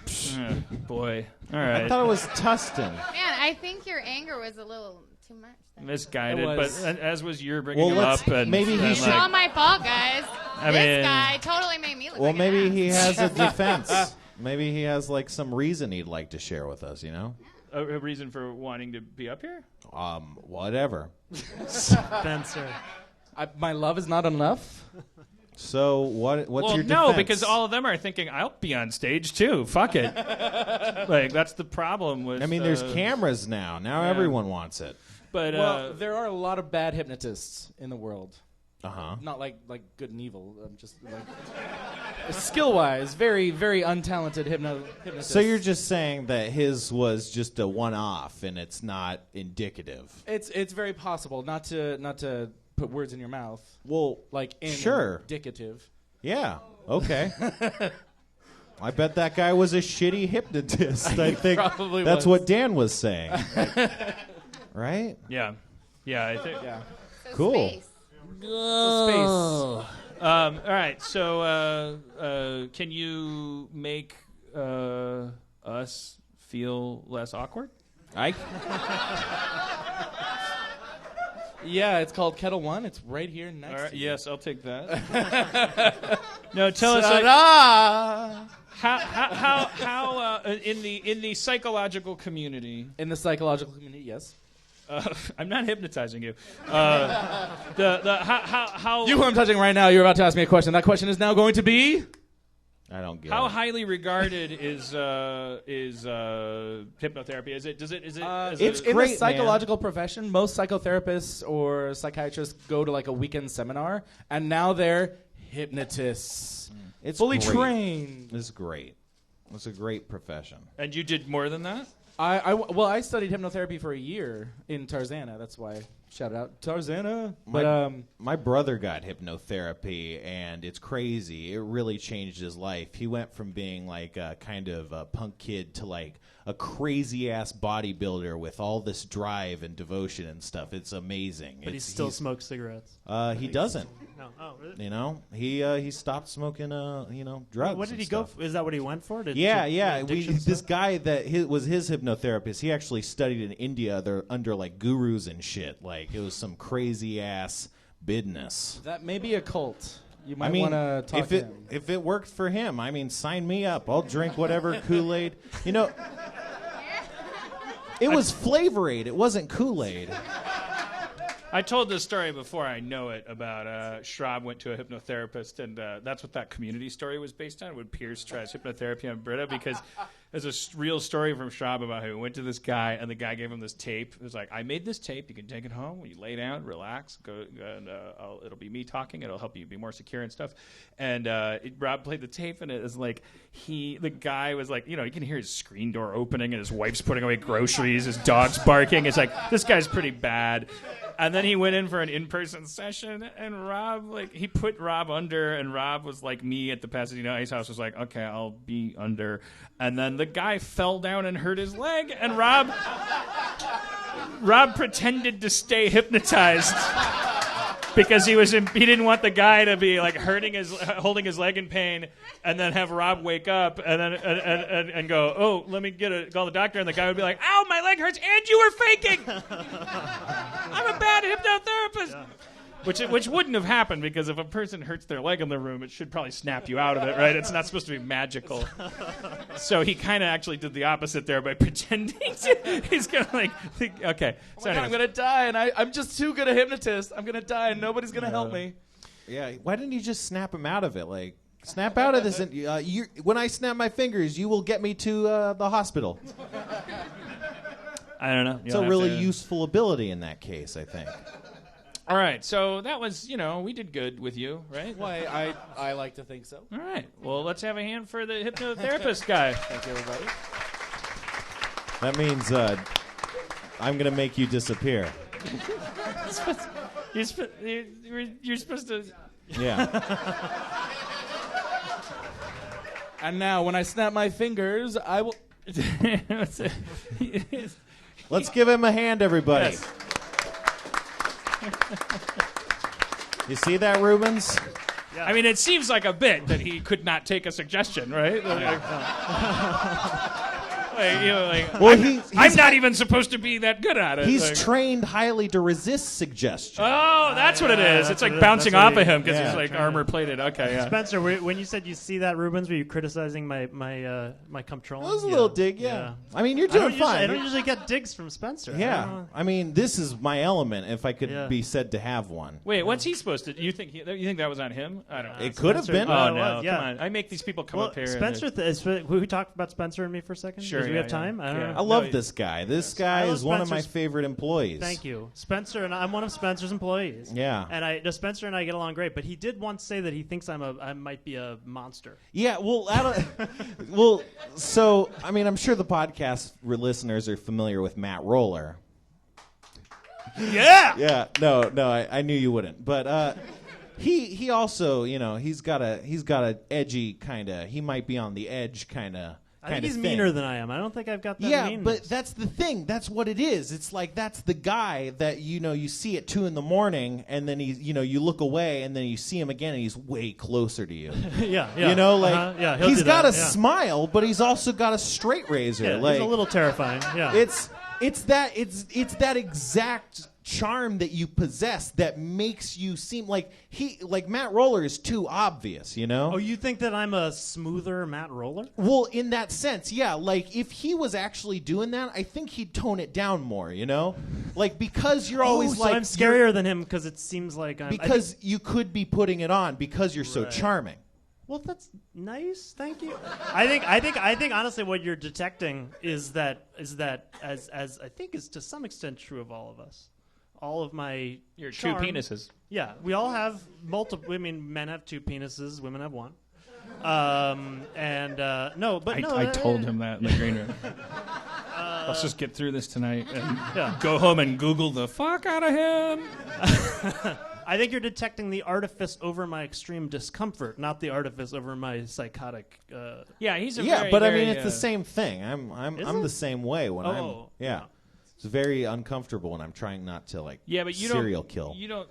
boy. All I right. thought it was Tustin. Man, I think your anger was a little too much. Misguided, It was. but as was your bringing Well, him let's- up. And, maybe he and, It's should- all my fault, guys. I This mean- guy totally made me look Well, like maybe an he ass. has a defense. Maybe he has like some reason he'd like to share with us. You know, a reason for wanting to be up here? whatever. Spencer. My love is not enough. So what's Well, your no, defense? because all of them are thinking, I'll be on stage too. Fuck it. Like, that's the problem with... I mean, there's cameras now. Now everyone wants it. But, Well, there are a lot of bad hypnotists in the world. Uh-huh. Not like good and evil. Just like skill-wise, very, very untalented hypnotist. So you're just saying that his was just a one-off and it's not indicative. It's very possible not to put words in your mouth. Well, Like sure. indicative. Yeah. Okay. I bet that guy was a shitty hypnotist. I think probably that's was. what Dan was saying. Right? Yeah. Yeah, I think... Yeah. So Cool. space. So space. All right, so can you make us feel less awkward? Yeah, it's called Kettle One. It's right here next. All right, to you. yes, I'll take that. No, tell us like, Ta-da! how in the psychological community. In the psychological community, yes. I'm not hypnotizing you. How You who I'm touching right now, you're about to ask me a question. That question is now going to be... I don't get how it. highly regarded is hypnotherapy? Is it? It's it, in great, the psychological profession. Most psychotherapists or psychiatrists go to like a weekend seminar, and now they're hypnotists. It's fully great. trained. It's great. It's a great profession. and you did more than that? I studied hypnotherapy for a year in Tarzana. That's why shout out Tarzana. But My brother got hypnotherapy, and it's crazy. It really changed his life. He went from being like a kind of a punk kid to like a crazy-ass bodybuilder with all this drive and devotion and stuff. It's amazing. But he still smokes cigarettes. He doesn't. No. Oh, really? You know, he stopped smoking, drugs. What did and he go stuff. for? Is that what he went for? Yeah. Addiction This stuff? guy that was his hypnotherapist, he actually studied in India under like gurus and shit. Like it was some crazy ass business. that may be a cult. You might want to talk to him. If it worked for him, I mean, sign me up. I'll drink whatever Kool-Aid. You know, it was Flavor-Aid. It wasn't Kool-Aid. I told this story before. I know it about Schraub went to a hypnotherapist, and that's what that Community story was based on. When Pierce tries hypnotherapy on Britta, because there's a real story from Schraub about how he went to this guy, and the guy gave him this tape. It was like, I made this tape. You can take it home. You lay down, relax, go, and it'll be me talking. It'll help you be more secure and stuff. And Rob played the tape, and it was like the guy was like, you know, you can hear his screen door opening, and his wife's putting away groceries, his dog's barking. It's like, this guy's pretty bad. And then he went in for an in-person session, and Rob, he put Rob under, and Rob was like me at the Pasadena Ice House, was like, okay, I'll be under. And then the guy fell down and hurt his leg, and Rob pretended to stay hypnotized because he didn't want the guy to be like holding his leg in pain, and then have Rob wake up and then and go, oh, let me call the doctor, and the guy would be like, ow, my leg hurts, and you were faking. I'm a bad hypnotherapist. Yeah. Which wouldn't have happened, because if a person hurts their leg in the room, it should probably snap you out of it, right? It's not supposed to be magical. So he kind of actually did the opposite there by pretending to. He's going to okay. Oh my God, I'm going to die, and I'm just too good a hypnotist. I'm going to die, and nobody's going to help me. Yeah, why didn't you just snap him out of it? Like, snap out of this. And, when I snap my fingers, you will get me to the hospital. I don't know. It's a really useful ability in that case, I think. All right, so that was, we did good with you, right? Well, I like to think so. All right, well, let's have a hand for the hypnotherapist guy. Thank you, everybody. That means I'm going to make you disappear. You're supposed to... Yeah. And now, when I snap my fingers, I will... Let's give him a hand, everybody. Yes. You see that, Rubens? Yeah. I mean, it seems like a bit that he could not take a suggestion, right? I'm not even supposed to be that good at it. He's trained highly to resist suggestion. Oh, that's what it is. It's like bouncing off of him because he's like armor-plated. Okay, yeah. Spencer, when you said you see that, Rubens, were you criticizing my comptrolls? That was a little dig, yeah. I mean, you're doing fine. I don't usually get digs from Spencer. Yeah. I mean, this is my element, if I could be said to have one. Wait, what's he supposed to... You think that was on him? I don't know. It could have been. Oh, no, come on. I make these people come up here. Spencer, we talk about Spencer and me for a second? Sure, we have time? I don't know. I love this guy. This guy is one of my favorite employees. Thank you. Spencer, and I'm one of Spencer's employees. Yeah. And Spencer and I get along great, but he did once say that he thinks I might be a monster. Yeah, so, I mean, I'm sure the podcast listeners are familiar with Matt Roller. Yeah! Yeah, no, I knew you wouldn't. But he also, he's got a edgy kind of, he might be on the edge kind of. I think he's meaner than I am. I don't think I've got that meanness. Yeah, but that's the thing. That's what it is. It's like that's the guy that you see at 2 a.m, and then you look away, and then you see him again, and he's way closer to you. Yeah. He's got a smile, but he's also got a straight razor. Yeah, he's a little terrifying. Yeah, it's that exact charm that you possess that makes you seem like Matt Roller is too obvious, Oh, you think that I'm a smoother Matt Roller? Well, in that sense, yeah. Like, if he was actually doing that, I think he'd tone it down more, Like, because you're always so I'm scarier than him because it seems like I'm... Because you could be putting it on because you're so charming. Well, that's nice. Thank you. I think honestly what you're detecting is that as I think is to some extent true of all of us. All of my your charm. 2 penises. Yeah, we all have multiple. I mean, men have 2 penises, women have 1. I told him that in the green room. Let's just get through this tonight and go home and Google the fuck out of him. I think you're detecting the artifice over my extreme discomfort, not the artifice over my psychotic. He's a but I mean, it's the same thing. I'm the same way when I'm. Yeah. It's very uncomfortable when I'm trying not to but serial kill. You don't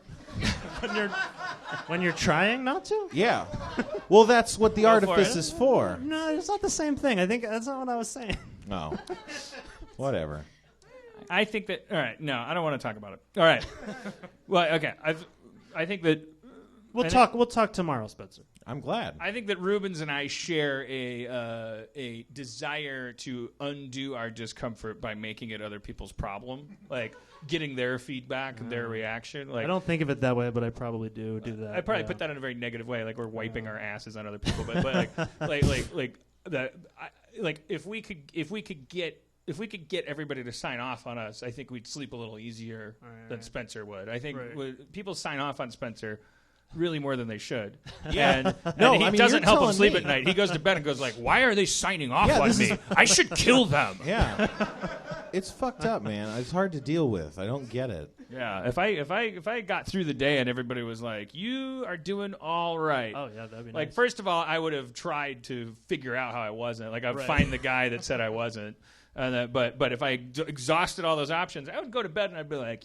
when you're trying not to? Yeah. Well, that's what the artifice is for. No, it's not the same thing. I think that's not what I was saying. No. Whatever. I think that. All right. No, I don't want to talk about it. All right. Well, okay. I think that We'll talk tomorrow, Spencer. I'm glad. I think that Rubens and I share a desire to undo our discomfort by making it other people's problem, like getting their feedback and their reaction. Like I don't think of it that way, but I probably do that. I probably put that in a very negative way, like we're wiping our asses on other people. But like if we could get everybody to sign off on us, I think we'd sleep a little easier than Spencer would. I think people sign off on Spencer really more than they should. Yeah. And he doesn't help him sleep at night. He goes to bed and goes like, why are they signing off on me? I should kill them. Yeah. It's fucked up, man. It's hard to deal with. I don't get it. Yeah. If I got through the day and everybody was like, you are doing all right. Oh, yeah, that'd be like, nice. first of all, I would have tried to figure out how I wasn't. Like, I'd find the guy that said I wasn't. But if I exhausted all those options, I would go to bed and I'd be like,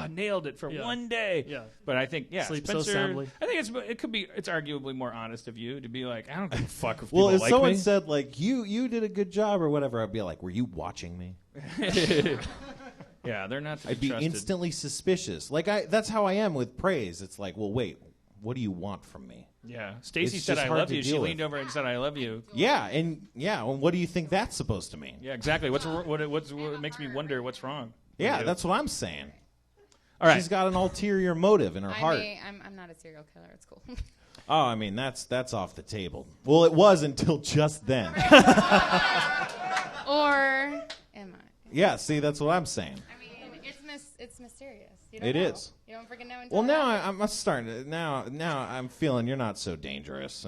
nailed it for one day. Yeah. But I think, sleep Spencer, so soundly. I think it's arguably more honest of you to be like, I don't give a fuck if Well, people if like someone me. said like you did a good job or whatever, I'd be like, were you watching me? Yeah, they're not to I'd be trusted. instantly suspicious. Like that's how I am with praise. It's like, well, wait, what do you want from me? Yeah, Stacy It's said just I hard love to you. She deal with. leaned over and said I love you. Yeah, and what do you think that's supposed to mean? Yeah, exactly. What makes me wonder what's wrong? Yeah, that's what I'm saying. All right. She's got an ulterior motive in her heart. I'm not a serial killer. It's cool. Oh, I mean that's off the table. Well, it was until just then. Or am I? Yeah, see, that's what I'm saying. I mean, it's mysterious. You don't It know. is. You don't freaking know until Well, it now happens. I'm starting to. Now I'm feeling you're not so dangerous.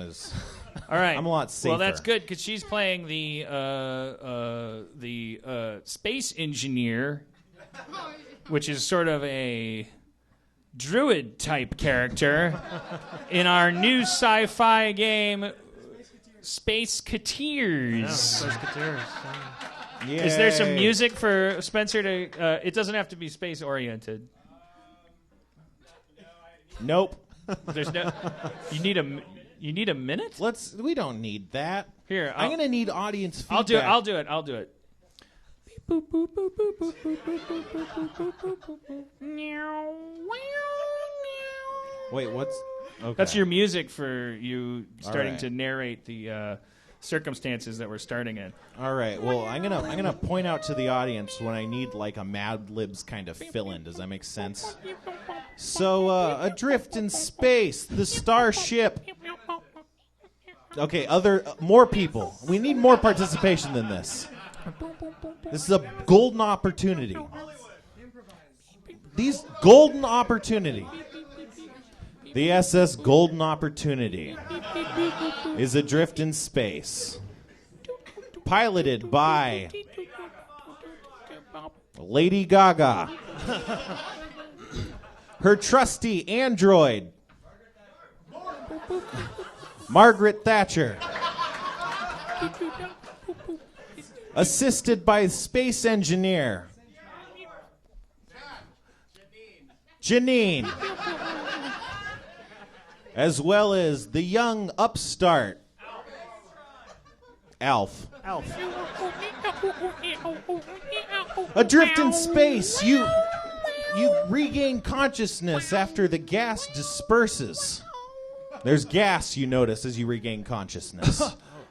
All right. I'm a lot safer. Well, that's good because she's playing the space engineer, which is sort of a druid type character in our new sci-fi game, Space Cateers. Yeah. Is there some music for Spencer to? It doesn't have to be space oriented. Nope. There's no. You need a minute. We don't need that. Here, I'm gonna need audience feedback. I'll do it. Wait, what's? Okay. That's your music for you starting right. to narrate the circumstances that we're starting in. All right. Well, I'm gonna point out to the audience when I need like a Mad Libs kind of fill-in. Does that make sense? So, adrift in space, the Starship. Okay, more people. We need more participation than this. This is a golden opportunity. These golden opportunity. The SS Golden Opportunity is adrift in space. Piloted by Lady Gaga. Her trusty android, Margaret Thatcher. Assisted by space engineer Janine. As well as the young upstart Alf. Adrift in space, you regain consciousness after the gas disperses. There's gas you notice as you regain consciousness.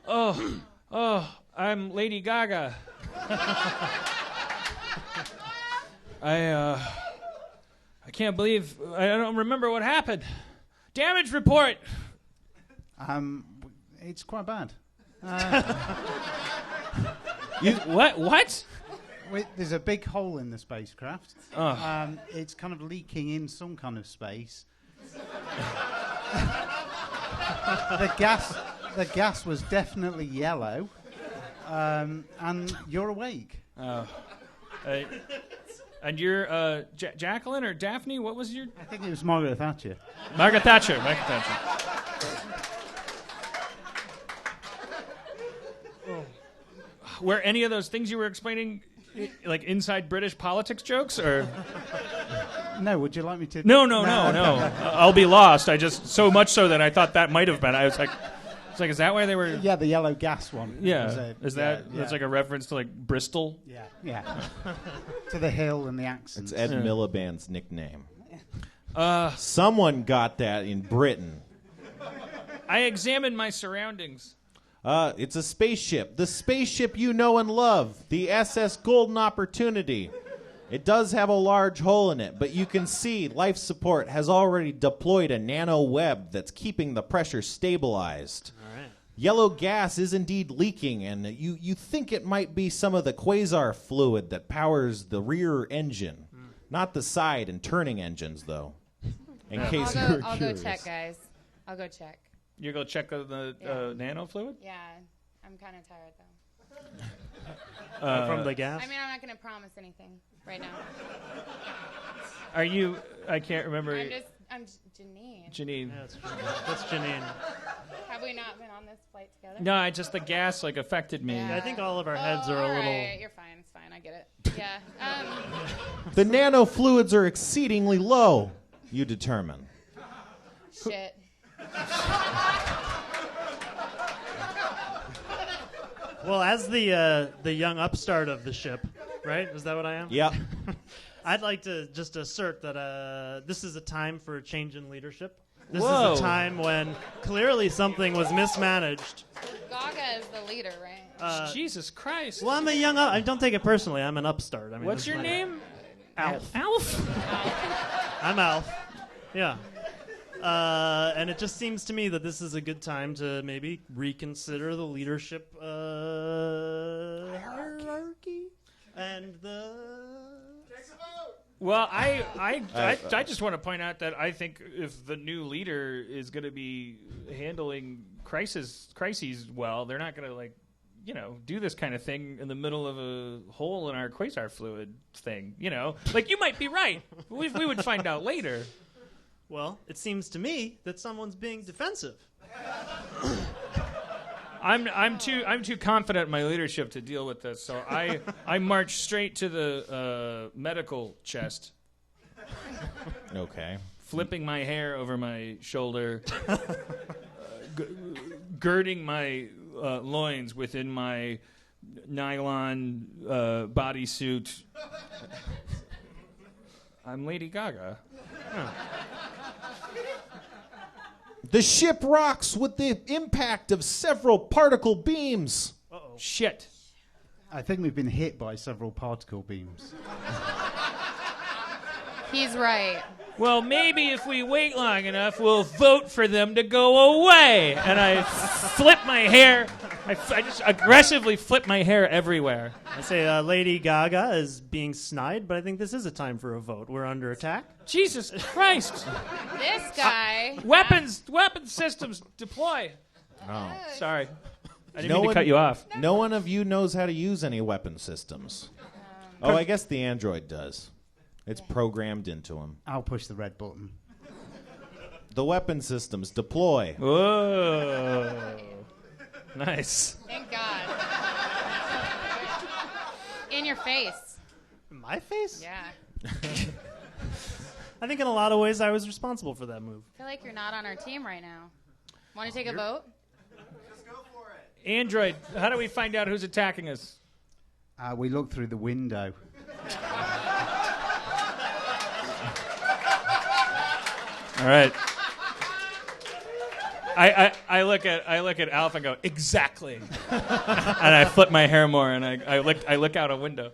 I'm Lady Gaga. I can't believe I don't remember what happened. Damage report. It's quite bad. What? There's a big hole in the spacecraft. It's kind of leaking in some kind of space. The gas was definitely yellow, and you're awake. And you're Jacqueline or Daphne? What was your? I think it was Margaret Thatcher. Margaret Thatcher. Were any of those things you were explaining like inside British politics jokes or? No, would you like me to? No. I'll be lost. I just so much so that I thought that might have been. I was like, is that where they were? Yeah, the yellow gas one. Yeah. That's like a reference to like Bristol? Yeah. To the hill and the accents. It's Ed Miliband's nickname. Someone got that in Britain. I examined my surroundings. It's a spaceship. The spaceship you know and love. The SS Golden Opportunity. It does have a large hole in it, but you can see life support has already deployed a nano web that's keeping the pressure stabilized. All right. Yellow gas is indeed leaking, and you think it might be some of the quasar fluid that powers the rear engine. Not the side and turning engines, though. In case you were I'll curious. go check, guys. I'll go check. You go check the nano fluid? Yeah, I'm kind of tired, though. From the gas? I mean, I'm not going to promise anything right now. Are you... I can't remember. I'm Janine. Janine. Yeah, that's Janine. Have we not been on this flight together? No, the gas affected me. I think all of our heads are a little... Right. You're fine. It's fine. I get it. Yeah. The nano fluids are exceedingly low, you determine. Shit. Well, as the young upstart of the ship, right? Is that what I am? Yep. I'd like to just assert that this is a time for a change in leadership. This Whoa. is a time when clearly something was mismanaged. Gaga is the leader, right? Jesus Christ. Well, I'm a young... I don't take it personally. I'm an upstart. I mean, What's your name? Alf. Alf? I'm Alf. Yeah. And it just seems to me that this is a good time to maybe reconsider the leadership hierarchy and the... Well, I just want to point out that I think if the new leader is going to be handling crises well, they're not going to do this kind of thing in the middle of a hole in our quasar fluid thing. You might be right. We would find out later. Well, it seems to me that someone's being defensive. I'm too confident in my leadership to deal with this, so I march straight to the medical chest. Okay. Flipping my hair over my shoulder, girding my loins within my nylon bodysuit. I'm Lady Gaga. Huh. The ship rocks with the impact of several particle beams. Uh-oh. Shit. I think we've been hit by several particle beams. He's right. Well, maybe if we wait long enough, we'll vote for them to go away. And I flip my hair. I just aggressively flip my hair everywhere. I say Lady Gaga is being snide, but I think this is a time for a vote. We're under attack. Jesus Christ. This guy. Weapons systems deploy. Oh. Sorry. I didn't mean to cut you off. No one of you knows how to use any weapon systems. I guess the android does. It's programmed into him. I'll push the red button. The weapon systems deploy. Whoa. Nice. Thank God. In your face. My face? Yeah. I think in a lot of ways I was responsible for that move. I feel like you're not on our team right now. Want to take a vote? Just go for it. Android, how do we find out who's attacking us? We look through the window. All right. I look at Alf and go, exactly. And I flip my hair more and I look out a window.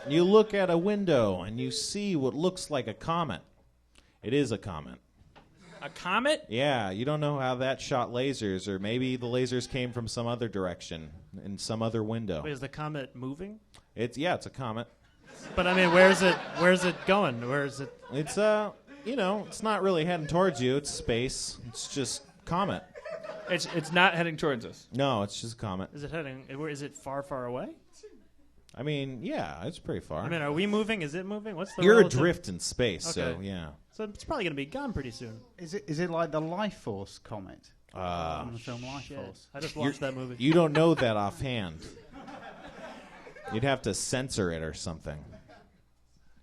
You look at a window and you see what looks like a comet. It is a comet. A comet? Yeah, you don't know how that shot lasers, or maybe the lasers came from some other direction in some other window. Wait, is the comet moving? It's a comet. But I mean, where's it going? Where is it? It's it's not really heading towards you. It's space. It's just comet. It's not heading towards us. No, it's just a comet. Is it heading? Is it far away? I mean, yeah, it's pretty far. I mean, are we moving? Is it moving? What's the You're relative? adrift in space, so Okay. yeah. So it's probably going to be gone pretty soon. Is it like the Life Force comet? On the film Life Shit. Force. I just watched that movie. You don't know that offhand. You'd have to censor it or something.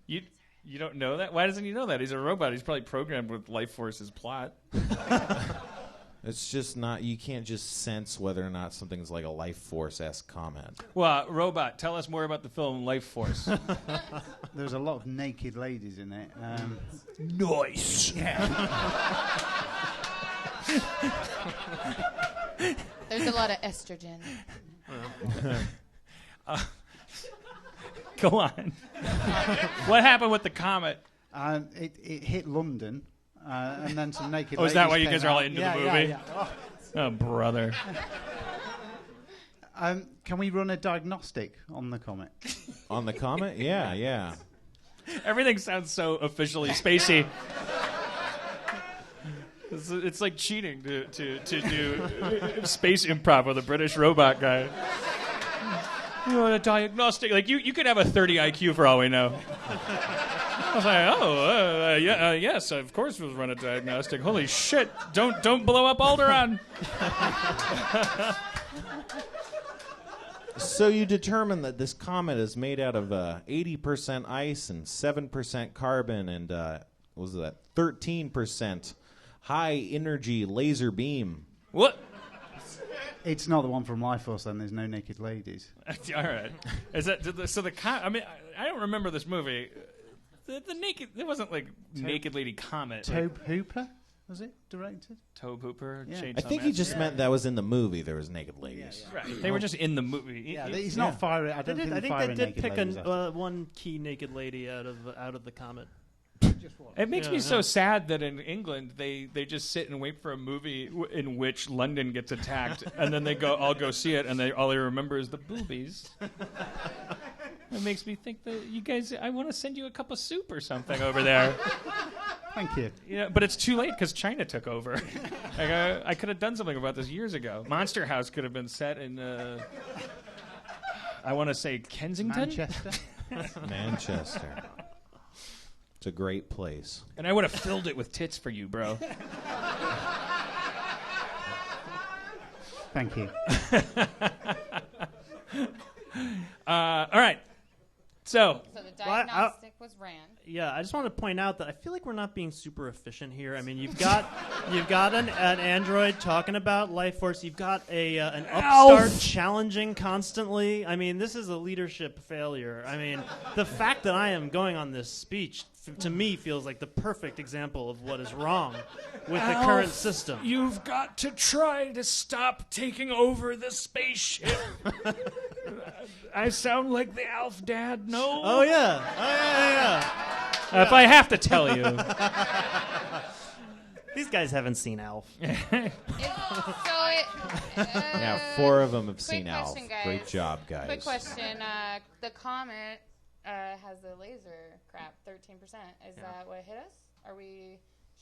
You don't know that? Why doesn't he know that? He's a robot. He's probably programmed with Life Force's plot. It's just not. You can't just sense whether or not something's like a life force-esque comment. Well, Robot, tell us more about the film Life Force. There's a lot of naked ladies in it. Nice. There's a lot of estrogen. Go on. What happened with the comet? It hit London, and then some naked Oh, ladies is that why you came guys are all out. into the movie? Yeah. Oh, brother. Can we run a diagnostic on the comet? On the comet? Yeah. Everything sounds so officially spacey. It's like cheating to do space improv with a British robot guy. You know, a diagnostic. Like, you could have a 30 IQ for all we know. I was like, yes, of course we'll run a diagnostic. Holy shit, don't blow up Alderaan. So you determine that this comet is made out of 80% ice and 7% carbon and, what was that, 13% high-energy laser beam. What? It's not the one from Life Force, then. There's no naked ladies. All right. Is that so? I mean, I don't remember this movie. The naked. There wasn't like naked lady comet. Tobe Hooper, was it directed? Tobe Hooper. Yeah. I think he just meant that was in the movie. There was naked ladies. Right. They were just in the movie. Yeah, he's not firing. I think they did pick one key naked lady out of the comet. It makes me so sad that in England they just sit and wait for a movie in which London gets attacked, and then all go see it, and all they remember is the boobies. It makes me think that you guys, I want to send you a cup of soup or something over there. Thank you. Yeah, but it's too late because China took over. Like, I could have done something about this years ago. Monster House could have been set in, I want to say Kensington? Manchester. It's a great place. And I would have filled it with tits for you, bro. Thank you. All right. So the diagnostic was ran. Yeah, I just want to point out that I feel like we're not being super efficient here. I mean, you've got an android talking about life force. You've got an upstart challenging constantly. I mean, this is a leadership failure. I mean, the fact that I am going on this speech to me feels like the perfect example of what is wrong with the current system. You've got to try to stop taking over the spaceship. I sound like the Alf dad, no? Oh yeah. If I have to tell you. These guys haven't seen Alf. Yeah, 4 of them have seen Alf. Question, guys. Great job, guys. Quick question. The comet has the laser crap, 13%. Is that what hit us?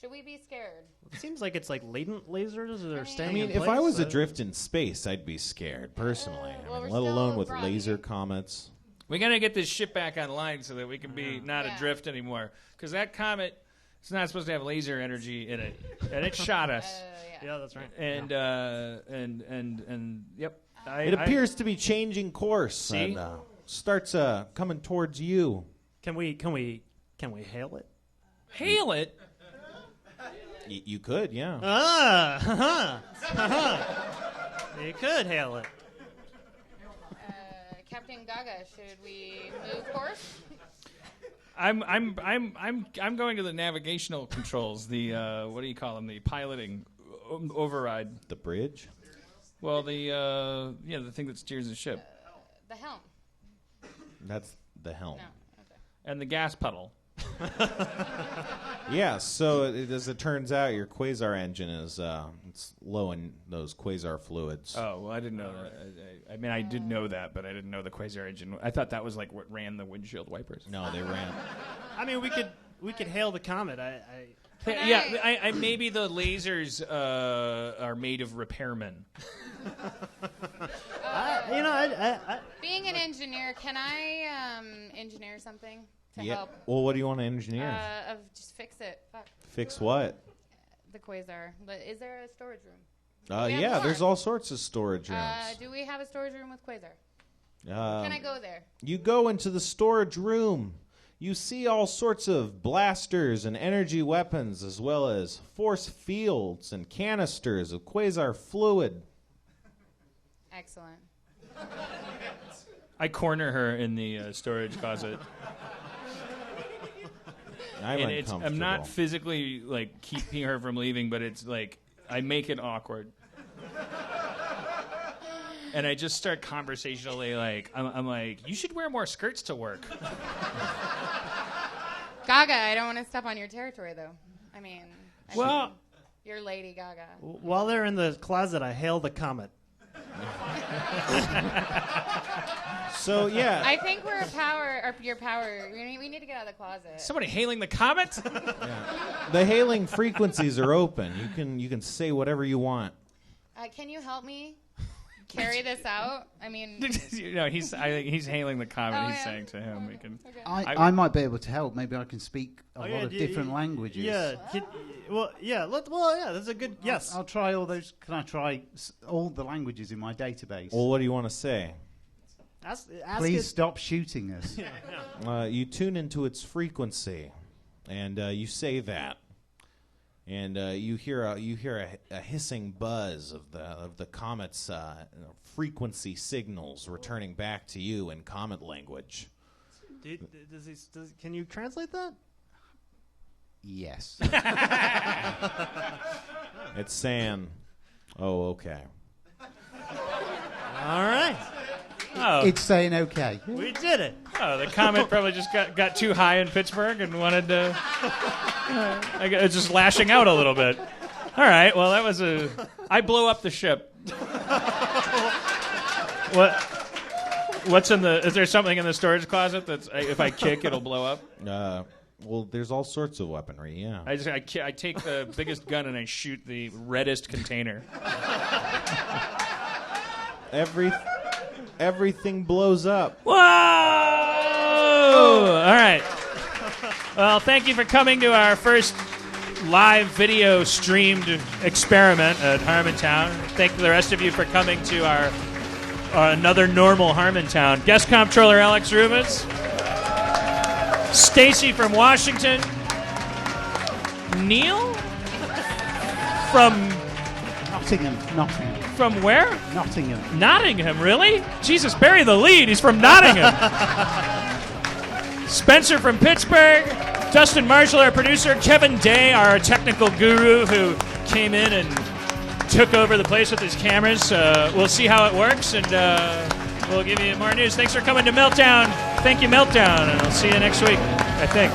Should we be scared? It seems like it's like latent lasers that are I standing mean, in if place. I was adrift in space, I'd be scared, personally. well, let we're alone still with grinding. laser comets. We got to get this shit back online so that we can be not adrift anymore. Because that comet is not supposed to have laser energy in it. And it shot us. Yeah, that's right. And yep. It appears to be changing course. See? And, starts coming towards you. Can we hail it? Hail it? You could, yeah. You could hail it. Captain Gaga, should we move course? I'm going to the navigational controls. The what do you call them? The piloting override. The bridge? Well, the thing that steers the ship. The helm. That's the helm. No. Okay. And the gas pedal. Yeah, so as it turns out, your quasar engine is it's low in those quasar fluids. Oh, well, I didn't know that. I mean, I did know that, but I didn't know the quasar engine. I thought that was like what ran the windshield wipers. No, they ran. I mean, we could hail the comet. I maybe the lasers are made of repairmen. Being an engineer, can I engineer something to help? Well, what do you want to engineer? Just fix it. Fuck. Fix what? The quasar. Is there a storage room? Yeah, there's all sorts of storage rooms. Do we have a storage room with quasar? Can I go there? You go into the storage room. You see all sorts of blasters and energy weapons, as well as force fields and canisters of quasar fluid. Excellent. I corner her in the storage closet. I'm not physically like keeping her from leaving, but it's like I make it awkward. And I just start conversationally like I'm like, you should wear more skirts to work. Gaga, I don't want to step on your territory thoe. I mean, you're Lady Gaga. While they're in the closet, I hail the comet. So yeah, I think we're your power. We need to get out of the closet. Somebody hailing the comet? the hailing frequencies are open. You can say whatever you want. Can you help me carry this out? I mean, he's hailing the comet. Oh, he's yeah. saying to him, we can. Okay. I might be able to help. Maybe I can speak a lot of different languages. Yeah. That's a good. Yes. I'll try all those. Can I try all the languages in my database? Well, what do you want to say? Ask Please stop shooting us. You tune into its frequency, and you say that, and you hear a hissing buzz of the comet's frequency signals returning back to you in comet language. Can you translate that? Yes. It's saying, "Oh, okay." All right. Oh. It's saying okay. We did it. Oh, the comet probably just got too high in Pittsburgh and wanted to. It's just lashing out a little bit. All right. Well, that was I blow up the ship. What's in the? Is there something in the storage closet that's if I kick it'll blow up? Well, there's all sorts of weaponry. Yeah. I take the biggest gun and I shoot the reddest container. Everything blows up. Whoa! All right. Well, thank you for coming to our first live video streamed experiment at Harmontown. Thank the rest of you for coming to our another normal Harmontown. Guest comptroller Alex Rubens, Stacy from Washington, Neil from Nottingham. From where? Nottingham. Nottingham, really? Jesus, bury the lead. He's from Nottingham. Spencer from Pittsburgh. Dustin Marshall, our producer. Kevin Day, our technical guru who came in and took over the place with his cameras. We'll see how it works, and we'll give you more news. Thanks for coming to Meltdown. Thank you, Meltdown, and I'll see you next week, I think.